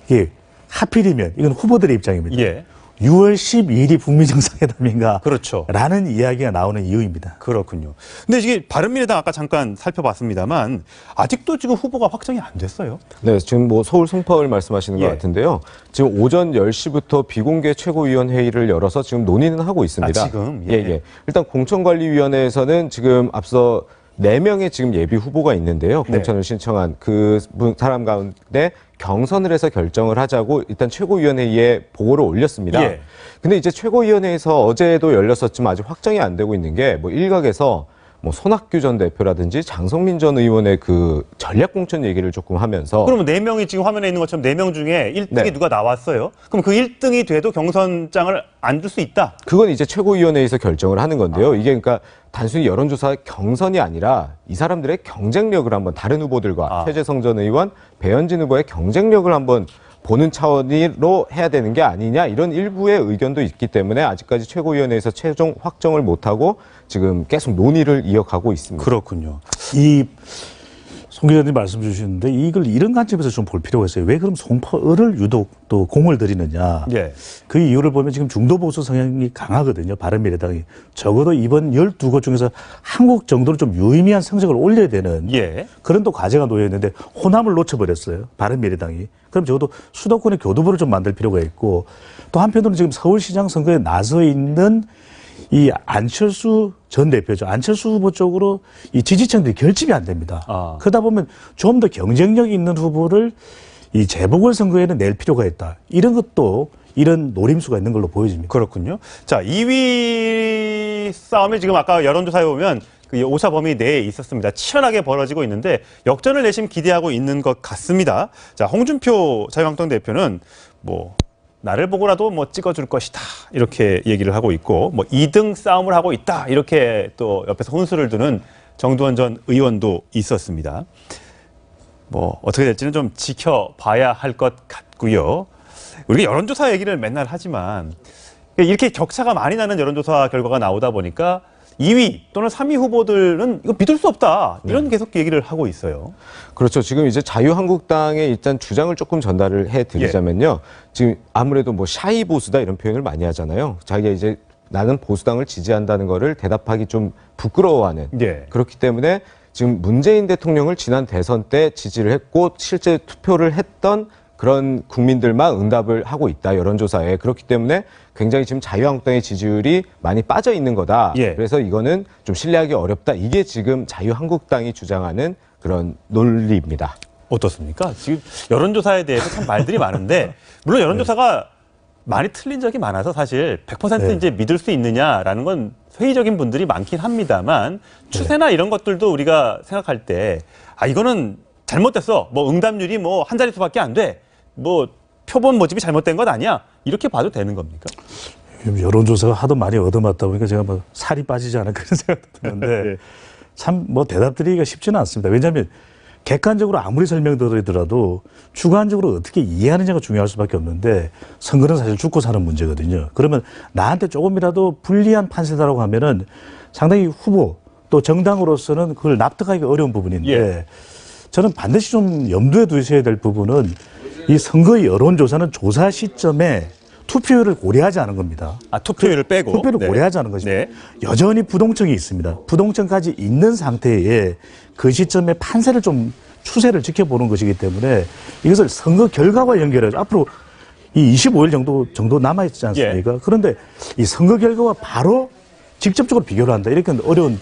이게 하필이면 이건 후보들의 입장입니다. 6월 12일이 북미 정상회담인가? 그렇죠. 라는 이야기가 나오는 이유입니다. 그렇군요. 근데 이게 바른미래당 아까 잠깐 살펴봤습니다만 아직도 지금 후보가 확정이 안 됐어요. 네, 지금 뭐 서울 송파을 말씀하시는 것 같은데요. 지금 오전 10시부터 비공개 최고위원회의를 열어서 지금 논의는 하고 있습니다. 지금? 예. 일단 공천관리위원회에서는 지금 앞서 4명의 지금 예비 후보가 있는데요. 공천을 신청한 그 사람 가운데 경선을 해서 결정을 하자고 일단 최고위원회의에 보고를 올렸습니다. 근데 이제 최고위원회에서 어제도 열렸었지만 아직 확정이 안 되고 있는 게 뭐 일각에서 뭐 손학규 전 대표라든지 장성민 전 의원의 그 전략 공천 얘기를 조금 하면서 그러면 4명이 지금 화면에 있는 것처럼 4명 중에 1등이 누가 나왔어요? 그럼 그 1등이 돼도 경선장을 안 줄 수 있다? 그건 이제 최고위원회에서 결정을 하는 건데요. 이게 그러니까 단순히 여론조사 경선이 아니라 이 사람들의 경쟁력을 한번 다른 후보들과 최재성 전 의원, 배현진 후보의 경쟁력을 한번 보는 차원으로 해야 되는 게 아니냐 이런 일부의 의견도 있기 때문에 아직까지 최고위원회에서 최종 확정을 못하고 지금 계속 논의를 이어가고 있습니다. 그렇군요. 이 송 기자님 말씀 주시는데 이걸 이런 관점에서 좀 볼 필요가 있어요. 왜 그럼 송파을을 유독 또 공을 들이느냐. 예. 그 이유를 보면 지금 중도 보수 성향이 강하거든요. 바른미래당이. 적어도 이번 12곳 중에서 한 곳 정도로 좀 유의미한 성적을 올려야 되는 예. 그런 또 과제가 놓여 있는데 호남을 놓쳐버렸어요. 바른미래당이. 그럼 적어도 수도권의 교두보를 좀 만들 필요가 있고 또 한편으로는 지금 서울시장 선거에 나서 있는 이 안철수 전 대표죠. 안철수 후보 쪽으로 이 지지층들이 결집이 안 됩니다. 그러다 보면 좀 더 경쟁력이 있는 후보를 이 재보궐선거에는 낼 필요가 있다. 이런 것도 이런 노림수가 있는 걸로 보여집니다. 그렇군요. 자, 2위 싸움이 지금 아까 여론조사에 보면 그 오차 범위 내에 있었습니다. 치열하게 벌어지고 있는데 역전을 내심 기대하고 있는 것 같습니다. 자, 홍준표 자유한국당 대표는 뭐 나를 보고라도 뭐 찍어줄 것이다 이렇게 얘기를 하고 있고 뭐 2등 싸움을 하고 있다 이렇게 또 옆에서 혼수를 두는 정두원 전 의원도 있었습니다. 뭐 어떻게 될지는 좀 지켜봐야 할 것 같고요. 우리가 여론조사 얘기를 맨날 하지만 이렇게 격차가 많이 나는 여론조사 결과가 나오다 보니까 2위 또는 3위 후보들은 이거 믿을 수 없다 이런 계속 얘기를 하고 있어요. 그렇죠. 지금 이제 자유한국당의 일단 주장을 조금 전달을 해드리자면요. 지금 아무래도 뭐 샤이 보수다 이런 표현을 많이 하잖아요. 자기가 이제 나는 보수당을 지지한다는 거를 대답하기 좀 부끄러워하는. 그렇기 때문에 지금 문재인 대통령을 지난 대선 때 지지를 했고 실제 투표를 했던 그런 국민들만 응답을 하고 있다, 여론조사에. 그렇기 때문에 굉장히 지금 자유한국당의 지지율이 많이 빠져 있는 거다. 그래서 이거는 좀 신뢰하기 어렵다. 이게 지금 자유한국당이 주장하는 그런 논리입니다. 어떻습니까? 지금 여론조사에 대해서 참 말들이 많은데 물론 여론조사가 많이 틀린 적이 많아서 사실 100% 이제 믿을 수 있느냐라는 건 회의적인 분들이 많긴 합니다만 추세나 이런 것들도 우리가 생각할 때 이거는 잘못됐어. 뭐 응답률이 뭐 한 자릿수밖에 안 돼. 뭐 표본 모집이 잘못된 것 아니야. 이렇게 봐도 되는 겁니까? 여론조사가 하도 많이 얻어맞다 보니까 제가 뭐 살이 빠지지 않을까 그런 생각도 드는데 참 뭐 대답드리기가 쉽지는 않습니다. 왜냐하면 객관적으로 아무리 설명드리더라도 주관적으로 어떻게 이해하느냐가 중요할 수밖에 없는데 선거는 사실 죽고 사는 문제거든요. 그러면 나한테 조금이라도 불리한 판세다라고 하면은 상당히 후보 또 정당으로서는 그걸 납득하기가 어려운 부분인데 저는 반드시 좀 염두에 두셔야 될 부분은 이 선거 여론조사는 조사 시점에 투표율을 고려하지 않은 겁니다. 투표율을 빼고? 투표율을 고려하지 않은 것입니다. 여전히 부동층이 있습니다. 부동층까지 있는 상태에 그 시점에 판세를 좀 추세를 지켜보는 것이기 때문에 이것을 선거 결과와 연결해서 앞으로 이 25일 정도 남아있지 않습니까? 그런데 이 선거 결과와 바로 직접적으로 비교를 한다. 이렇게 어려운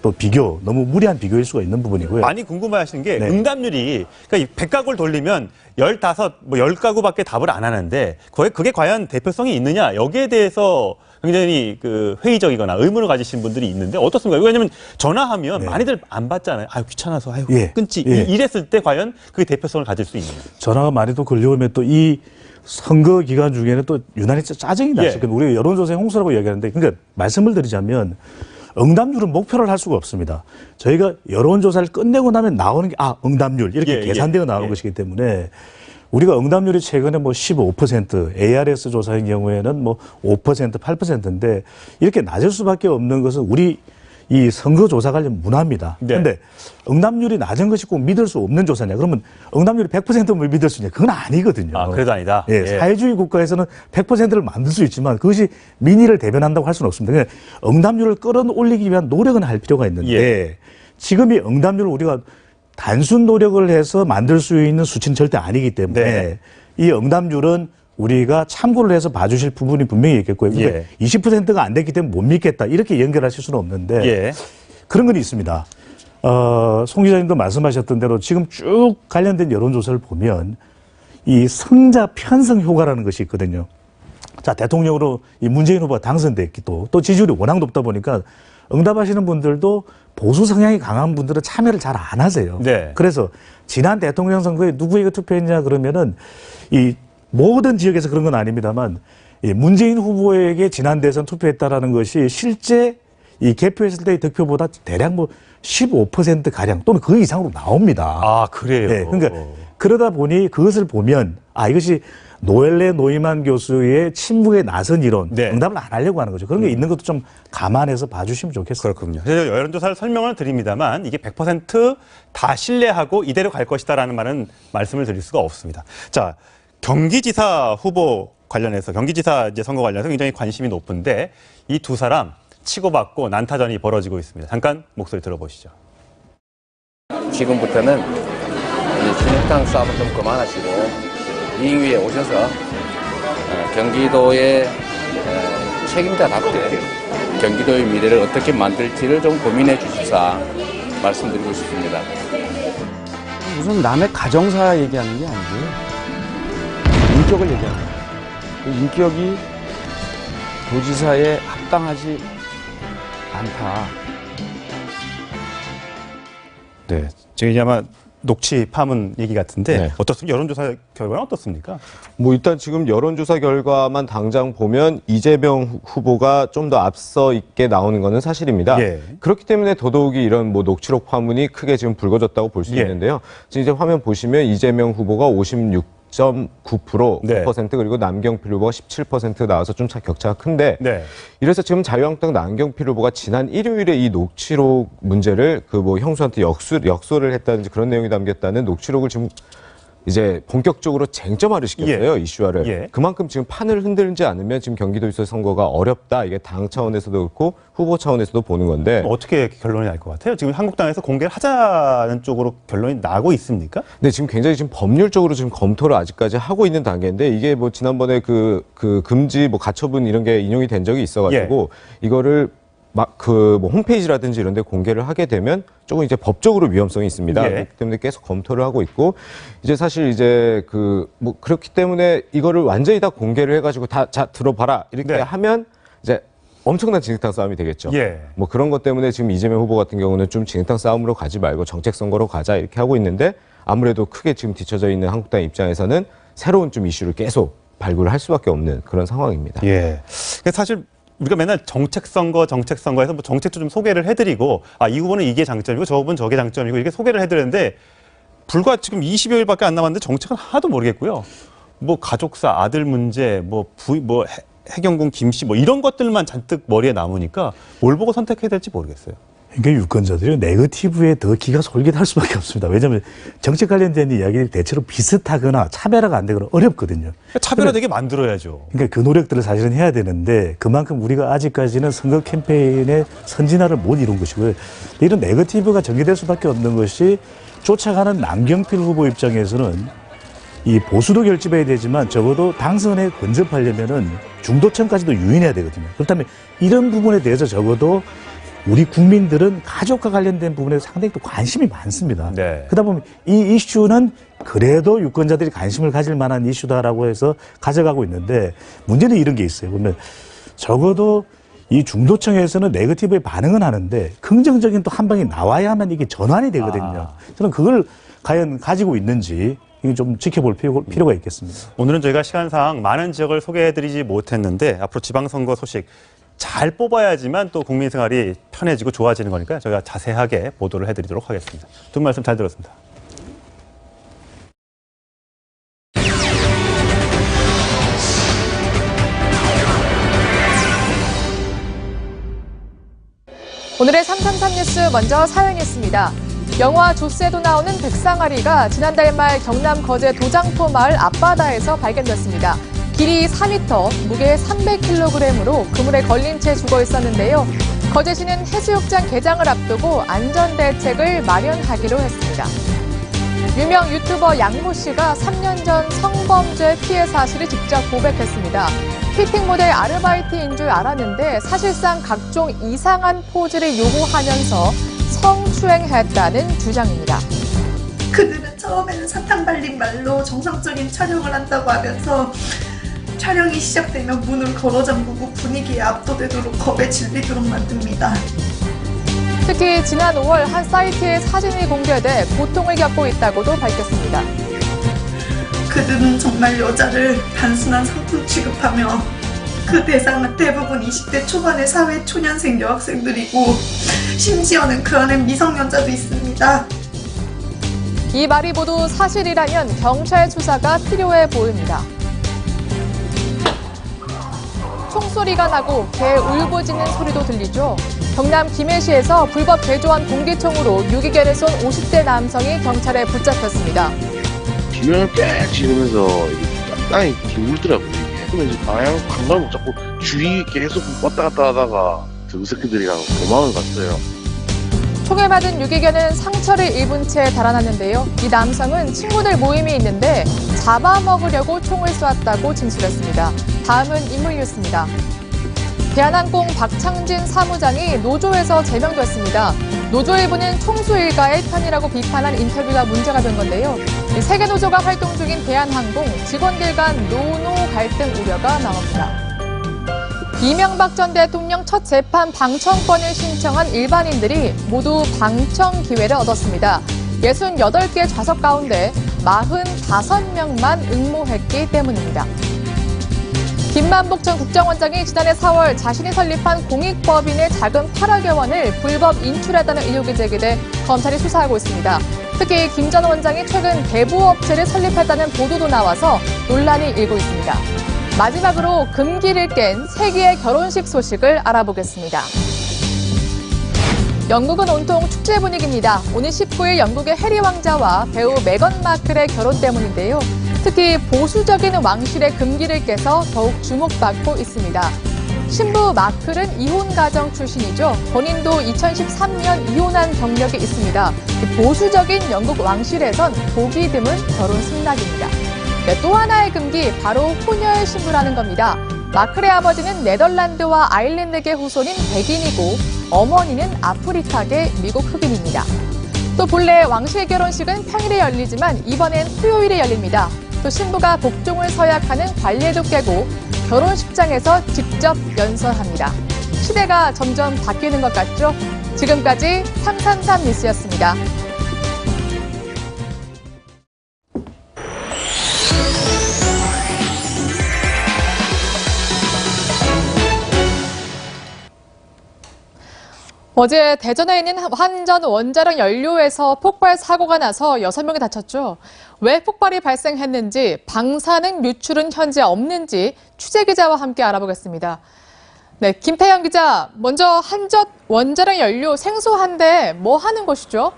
또 비교, 너무 무리한 비교일 수가 있는 부분이고요. 많이 궁금해하시는 게 응답률이 그러니까 100가구를 돌리면 15, 뭐 10가구밖에 답을 안 하는데 그게 과연 대표성이 있느냐 여기에 대해서 굉장히 그 회의적이거나 의문을 가지신 분들이 있는데 어떻습니까? 왜냐하면 전화하면 많이들 안 받잖아요. 귀찮아서 끊지. 이랬을 때 과연 그게 대표성을 가질 수 있느냐. 전화가 많이 또 걸려오면 또 이 선거 기간 중에는 또 유난히 짜증이 나죠. 우리 여론조사의 홍수라고 이야기하는데 그러니까 말씀을 드리자면 응답률은 목표를 할 수가 없습니다. 저희가 여론조사를 끝내고 나면 나오는 게 응답률 이렇게 계산되어 나오는 것이기 때문에 우리가 응답률이 최근에 뭐 15%, ARS 조사의 경우에는 뭐 5%, 8%인데 이렇게 낮을 수밖에 없는 것은 우리 이 선거조사 관련 문화입니다. 그런데 응답률이 낮은 것이 꼭 믿을 수 없는 조사냐? 그러면 응답률이 100%를 믿을 수 있냐? 그건 아니거든요. 그래도 아니다. 사회주의 국가에서는 100%를 만들 수 있지만 그것이 민의를 대변한다고 할 수는 없습니다. 그러니까 응답률을 끌어올리기 위한 노력은 할 필요가 있는데 지금 이 응답률을 우리가 단순 노력을 해서 만들 수 있는 수치는 절대 아니기 때문에 이 응답률은 우리가 참고를 해서 봐주실 부분이 분명히 있겠고요. 그러니까 20%가 안 됐기 때문에 못 믿겠다. 이렇게 연결하실 수는 없는데 그런 건 있습니다. 송 기자님도 말씀하셨던 대로 지금 쭉 관련된 여론조사를 보면 이 성자 편성 효과라는 것이 있거든요. 자, 대통령으로 이 문재인 후보가 당선됐기도 또 지지율이 워낙 높다 보니까 응답하시는 분들도 보수 성향이 강한 분들은 참여를 잘 안 하세요. 그래서 지난 대통령 선거에 누구에게 투표했냐 그러면은 이 모든 지역에서 그런 건 아닙니다만 문재인 후보에게 지난 대선 투표했다라는 것이 실제 이 개표했을 때의 득표보다 대략 뭐 15% 가량 또는 그 이상으로 나옵니다. 그래요? 그러니까 그러다 보니 그것을 보면 이것이 노엘레 노이만 교수의 침묵에 나선 이론, 응답을 안 하려고 하는 거죠. 그런 게 있는 것도 좀 감안해서 봐주시면 좋겠어요. 그렇군요. 여론조사를 설명을 드립니다만 이게 100% 신뢰하고 이대로 갈 것이다라는 말씀을 드릴 수가 없습니다. 자, 경기지사 후보 관련해서 경기지사 선거 관련해서 굉장히 관심이 높은데 이 두 사람 치고받고 난타전이 벌어지고 있습니다. 잠깐 목소리 들어보시죠. 지금부터는 이 진흙탕 싸움을 좀 그만하시고 이 위에 오셔서 경기도의 책임자답게 경기도의 미래를 어떻게 만들지를 좀 고민해 주십사 말씀드리고 싶습니다. 무슨 남의 가정사 얘기하는 게 아니고요. 인격을 얘기하는 거예요. 그 인격이 도지사에 합당하지 않다. 네, 지금 아마 녹취 파문 얘기 같은데 어떻습니까? 여론조사 결과는 어떻습니까? 뭐 일단 지금 여론조사 결과만 당장 보면 이재명 후보가 좀 더 앞서 있게 나오는 것은 사실입니다. 그렇기 때문에 더더욱이 이런 뭐 녹취록 파문이 크게 지금 불거졌다고 볼 수 있는데요. 지금 이제 화면 보시면 이재명 후보가 56.9%, 9% 그리고 남경필 후보가 17% 나와서 좀 격차가 큰데 이래서 지금 자유한국당 남경필 후보가 지난 일요일에 이 녹취록 문제를 그 뭐 형수한테 역소를 했다든지 그런 내용이 담겼다는 녹취록을 지금 이제 본격적으로 쟁점화를 시켰어요. 이슈화를. 그만큼 지금 판을 흔들지 않으면 지금 경기도지사 선거가 어렵다. 이게 당 차원에서도 그렇고 후보 차원에서도 보는 건데. 어떻게 결론이 날 것 같아요? 지금 한국당에서 공개를 하자는 쪽으로 결론이 나고 있습니까? 네, 지금 굉장히 지금 법률적으로 지금 검토를 아직까지 하고 있는 단계인데 이게 뭐 지난번에 그 금지 뭐 가처분 이런 게 인용이 된 적이 있어가지고 이거를 뭐 홈페이지라든지 이런 데 공개를 하게 되면 조금 이제 법적으로 위험성이 있습니다. 그렇기 때문에 계속 검토를 하고 있고 이제 사실 이제 뭐 그렇기 때문에 이거를 완전히 다 공개를 해가지고 자 들어봐라 이렇게 하면 이제 엄청난 진흙탕 싸움이 되겠죠. 뭐 그런 것 때문에 지금 이재명 후보 같은 경우는 좀 진흙탕 싸움으로 가지 말고 정책 선거로 가자 이렇게 하고 있는데 아무래도 크게 지금 뒤쳐져 있는 한국당 입장에서는 새로운 좀 이슈를 계속 발굴을 할 수밖에 없는 그런 상황입니다. 사실 우리가 맨날 정책선거에서 뭐 정책도 좀 소개를 해드리고 이 후보는 이게 장점이고 저 후보는 저게 장점이고 이렇게 소개를 해드렸는데 불과 지금 20여일밖에 안 남았는데 정책은 하나도 모르겠고요. 뭐 가족사, 아들 문제, 뭐 해경군 김씨 뭐 이런 것들만 잔뜩 머리에 남으니까 뭘 보고 선택해야 될지 모르겠어요. 그러니까 유권자들이 네거티브에 더 기가 솔깃할 수밖에 없습니다. 왜냐하면 정책 관련된 이야기들이 대체로 비슷하거나 차별화가 안 되거나 어렵거든요. 차별화되게 만들어야죠. 그러니까 그 노력들을 사실은 해야 되는데 그만큼 우리가 아직까지는 선거 캠페인의 선진화를 못 이룬 것이고요. 이런 네거티브가 전개될 수밖에 없는 것이 쫓아가는 남경필 후보 입장에서는 이 보수도 결집해야 되지만 적어도 당선에 근접하려면은 중도층까지도 유인해야 되거든요. 그렇다면 이런 부분에 대해서 적어도 우리 국민들은 가족과 관련된 부분에 상당히 또 관심이 많습니다. 그러다 보면 이 이슈는 그래도 유권자들이 관심을 가질 만한 이슈다라고 해서 가져가고 있는데 문제는 이런 게 있어요. 그러면 적어도 이 중도층에서는 네거티브에 반응은 하는데 긍정적인 또 한 방이 나와야만 이게 전환이 되거든요. 저는 그걸 과연 가지고 있는지 이거 좀 지켜볼 필요가 있겠습니다. 오늘은 저희가 시간상 많은 지역을 소개해드리지 못했는데 앞으로 지방선거 소식 잘 뽑아야지만 또 국민 생활이 편해지고 좋아지는 거니까 저희가 자세하게 보도를 해드리도록 하겠습니다. 두 분 말씀 잘 들었습니다. 오늘의 333 뉴스 먼저 사연이 있습니다. 영화 조스에도 나오는 백상아리가 지난달 말 경남 거제 도장포 마을 앞바다에서 발견됐습니다. 길이 4m, 무게 300kg으로 그물에 걸린 채 죽어 있었는데요. 거제시는 해수욕장 개장을 앞두고 안전대책을 마련하기로 했습니다. 유명 유튜버 양모 씨가 3년 전 성범죄 피해 사실을 직접 고백했습니다. 피팅 모델 아르바이트인 줄 알았는데 사실상 각종 이상한 포즈를 요구하면서 성추행했다는 주장입니다. 그들은 처음에는 사탕 발린 말로 정상적인 촬영을 한다고 하면서 촬영이 시작되면 문을 걸어 잠그고 분위기에 압도되도록 겁에 질리도록 만듭니다. 특히 지난 5월 한 사이트에 사진이 공개돼 고통을 겪고 있다고도 밝혔습니다. 그들은 정말 여자를 단순한 상품 취급하며 그 대상은 대부분 20대 초반의 사회 초년생 여학생들이고 심지어는 그 안엔 미성년자도 있습니다. 이 말이 모두 사실이라면 경찰 수사가 필요해 보입니다. 총소리가 나고 개 울부짖는 소리도 들리죠. 경남 김해시에서 불법 개조한 공기총으로 유기견을 쏜 50대 남성이 경찰에 붙잡혔습니다. 비명을 꽥 지르면서 땅이 기울더라고요. 그러면 이제 방향 감각을 못 잡고 주위 계속 왔다 갔다 하다가 그 새끼들이랑 도망을 갔어요. 총에 맞은 유기견은 상처를 입은 채 달아났는데요. 이 남성은 친구들 모임이 있는데 잡아먹으려고 총을 쏘았다고 진술했습니다. 다음은 인물 뉴스입니다. 대한항공 박창진 사무장이 노조에서 제명됐습니다. 노조 일부는 총수 일가의 편이라고 비판한 인터뷰가 문제가 된 건데요. 세계노조가 활동 중인 대한항공 직원들 간 노노 갈등 우려가 나옵니다. 이명박 전 대통령 첫 재판 방청권을 신청한 일반인들이 모두 방청 기회를 얻었습니다. 68개 좌석 가운데 45명만 응모했기 때문입니다. 김만복 전 국정원장이 지난해 4월 자신이 설립한 공익법인의 자금 8억여 원을 불법 인출했다는 의혹이 제기돼 검찰이 수사하고 있습니다. 특히 김 전 원장이 최근 대부업체를 설립했다는 보도도 나와서 논란이 일고 있습니다. 마지막으로 금기를 깬 세기의 결혼식 소식을 알아보겠습니다. 영국은 온통 축제 분위기입니다. 오는 19일 영국의 해리 왕자와 배우 메건 마클의 결혼 때문인데요. 특히 보수적인 왕실의 금기를 깨서 더욱 주목받고 있습니다. 신부 마클은 이혼 가정 출신이죠. 본인도 2013년 이혼한 경력이 있습니다. 보수적인 영국 왕실에선 보기 드문 결혼 승낙입니다. 네, 또 하나의 금기, 바로 혼혈 신부라는 겁니다. 마클의 아버지는 네덜란드와 아일랜드계 후손인 백인이고 어머니는 아프리카계 미국 흑인입니다. 또 본래 왕실 결혼식은 평일에 열리지만 이번엔 토요일에 열립니다. 또 신부가 복종을 서약하는 관례도 깨고 결혼식장에서 직접 연설합니다. 시대가 점점 바뀌는 것 같죠? 지금까지 333 뉴스였습니다. 어제 대전에 있는 한전 원자력 연료에서 폭발 사고가 나서 6명이 다쳤죠. 왜 폭발이 발생했는지, 방사능 유출은 현재 없는지 취재 기자와 함께 알아보겠습니다. 네, 김태형 기자, 먼저 한전 원자력 연료 생소한데 뭐 하는 곳이죠?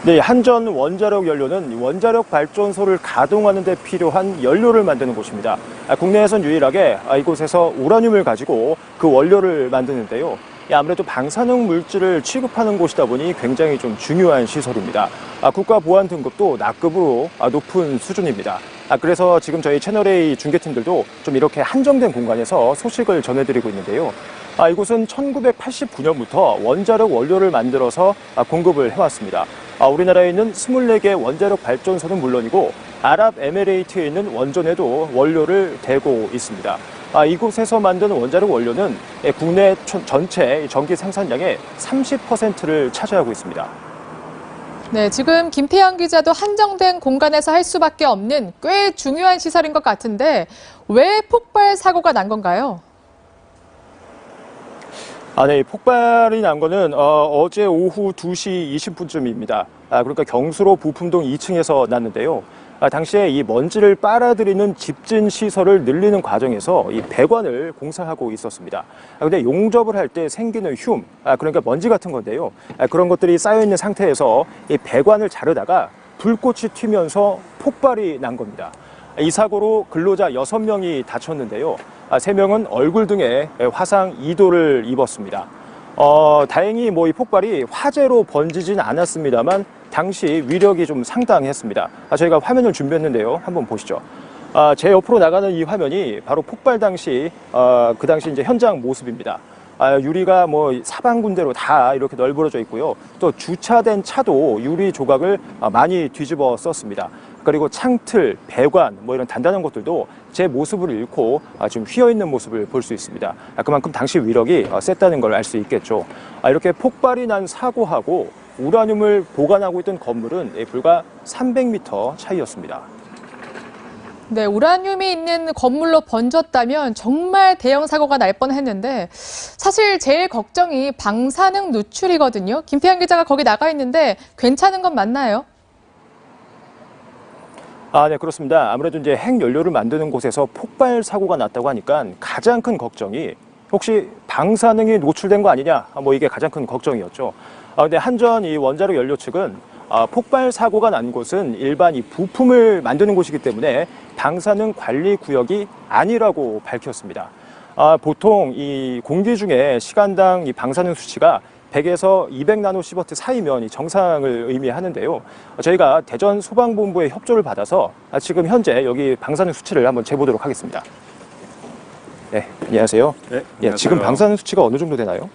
네, 한전 원자력 연료는 원자력 발전소를 가동하는 데 필요한 연료를 만드는 곳입니다. 국내에선 유일하게 이곳에서 우라늄을 가지고 그 원료를 만드는데요. 아무래도 방사능 물질을 취급하는 곳이다 보니 굉장히 좀 중요한 시설입니다. 국가 보안 등급도 납급으로 높은 수준입니다. 그래서 지금 저희 채널A 중계팀들도 좀 이렇게 한정된 공간에서 소식을 전해드리고 있는데요. 이곳은 1989년부터 원자력 원료를 만들어서 공급을 해왔습니다. 우리나라에 있는 24개 원자력 발전소는 물론이고 아랍에미레이트에 있는 원전에도 원료를 대고 있습니다. 이곳에서 만든 원자력 원료는 국내 전체 전기 생산량의 30%를 차지하고 있습니다. 네, 지금 김태형 기자도 한정된 공간에서 할 수밖에 없는 꽤 중요한 시설인 것 같은데 왜 폭발 사고가 난 건가요? 네, 폭발이 난 거는 어제 오후 2시 20분쯤입니다. 그러니까 경수로 부품동 2층에서 났는데요. 당시에 이 먼지를 빨아들이는 집진 시설을 늘리는 과정에서 이 배관을 공사하고 있었습니다. 근데 용접을 할 때 생기는 흉, 그러니까 먼지 같은 건데요. 그런 것들이 쌓여 있는 상태에서 이 배관을 자르다가 불꽃이 튀면서 폭발이 난 겁니다. 이 사고로 근로자 6명이 다쳤는데요. 3명은 얼굴 등에 화상 2도를 입었습니다. 다행히 이 폭발이 화재로 번지진 않았습니다만 당시 위력이 좀 상당했습니다. 저희가 화면을 준비했는데요. 한번 보시죠. 제 옆으로 나가는 이 화면이 바로 폭발 당시 그 당시 이제 현장 모습입니다. 유리가 사방군데로 다 이렇게 널브러져 있고요. 또 주차된 차도 유리 조각을 많이 뒤집어 썼습니다. 그리고 창틀, 배관 이런 단단한 것들도 제 모습을 잃고 지금 휘어 있는 모습을 볼 수 있습니다. 그만큼 당시 위력이 셌다는 걸 알 수 있겠죠. 이렇게 폭발이 난 사고하고 우라늄을 보관하고 있던 건물은 불과 300m 차이였습니다. 네, 우라늄이 있는 건물로 번졌다면 정말 대형 사고가 날 뻔했는데 사실 제일 걱정이 방사능 누출이거든요. 김태현 기자가 거기 나가 있는데 괜찮은 건 맞나요? 네, 그렇습니다. 아무래도 이제 핵연료를 만드는 곳에서 폭발 사고가 났다고 하니까 가장 큰 걱정이 혹시 방사능이 노출된 거 아니냐? 이게 가장 큰 걱정이었죠. 근데 한전 이 원자력 연료 측은 폭발 사고가 난 곳은 일반 이 부품을 만드는 곳이기 때문에 방사능 관리 구역이 아니라고 밝혔습니다. 보통 이 공기 중에 시간당 이 방사능 수치가 100에서 200나노시버트 사이면 이 정상을 의미하는데요. 저희가 대전 소방본부의 협조를 받아서 지금 현재 여기 방사능 수치를 한번 재보도록 하겠습니다. 네, 안녕하세요. 네, 안녕하세요. 지금 방사능 수치가 어느 정도 되나요?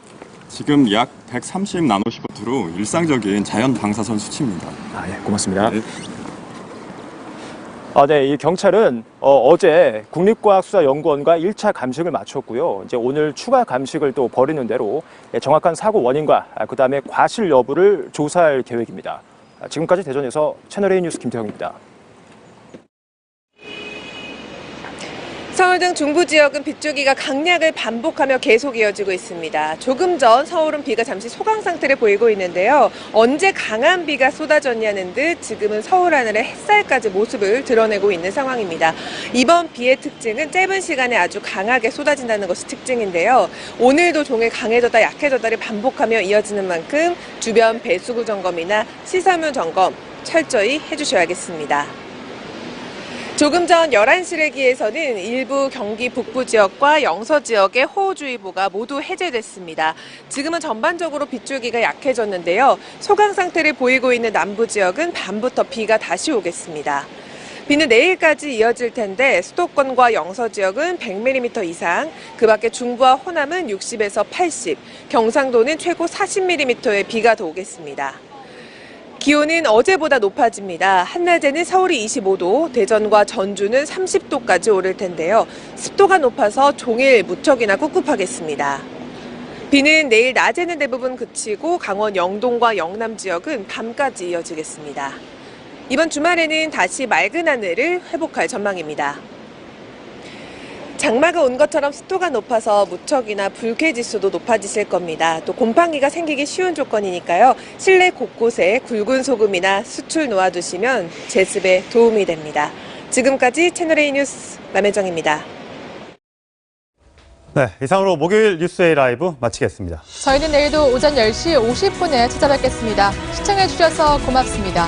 지금 약 130나노시버트로 일상적인 자연 방사선 수치입니다. 예, 고맙습니다. 네, 이 경찰은 어제 국립과학수사연구원과 1차 감식을 마쳤고요. 이제 오늘 추가 감식을 또 벌이는 대로 정확한 사고 원인과 그다음에 과실 여부를 조사할 계획입니다. 지금까지 대전에서 채널A 뉴스 김태형입니다. 서울 등 중부 지역은 빗줄기가 강약을 반복하며 계속 이어지고 있습니다. 조금 전 서울은 비가 잠시 소강 상태를 보이고 있는데요. 언제 강한 비가 쏟아졌냐는 듯 지금은 서울 하늘에 햇살까지 모습을 드러내고 있는 상황입니다. 이번 비의 특징은 짧은 시간에 아주 강하게 쏟아진다는 것이 특징인데요. 오늘도 종일 강해졌다 약해졌다를 반복하며 이어지는 만큼 주변 배수구 점검이나 시설물 점검 철저히 해주셔야겠습니다. 조금 전 11시 기에서는 일부 경기 북부 지역과 영서 지역의 호우주의보가 모두 해제됐습니다. 지금은 전반적으로 빗줄기가 약해졌는데요. 소강 상태를 보이고 있는 남부 지역은 밤부터 비가 다시 오겠습니다. 비는 내일까지 이어질 텐데 수도권과 영서 지역은 100mm 이상, 그 밖에 중부와 호남은 60에서 80, 경상도는 최고 40mm의 비가 더 오겠습니다. 기온은 어제보다 높아집니다. 한낮에는 서울이 25도, 대전과 전주는 30도까지 오를 텐데요. 습도가 높아서 종일 무척이나 꿉꿉하겠습니다. 비는 내일 낮에는 대부분 그치고 강원 영동과 영남 지역은 밤까지 이어지겠습니다. 이번 주말에는 다시 맑은 하늘을 회복할 전망입니다. 장마가 온 것처럼 습도가 높아서 무척이나 불쾌지수도 높아지실 겁니다. 또 곰팡이가 생기기 쉬운 조건이니까요. 실내 곳곳에 굵은 소금이나 수출 놓아두시면 제습에 도움이 됩니다. 지금까지 채널A 뉴스 남혜정입니다. 네, 이상으로 목요일 뉴스A 라이브 마치겠습니다. 저희는 내일도 오전 10시 50분에 찾아뵙겠습니다. 시청해주셔서 고맙습니다.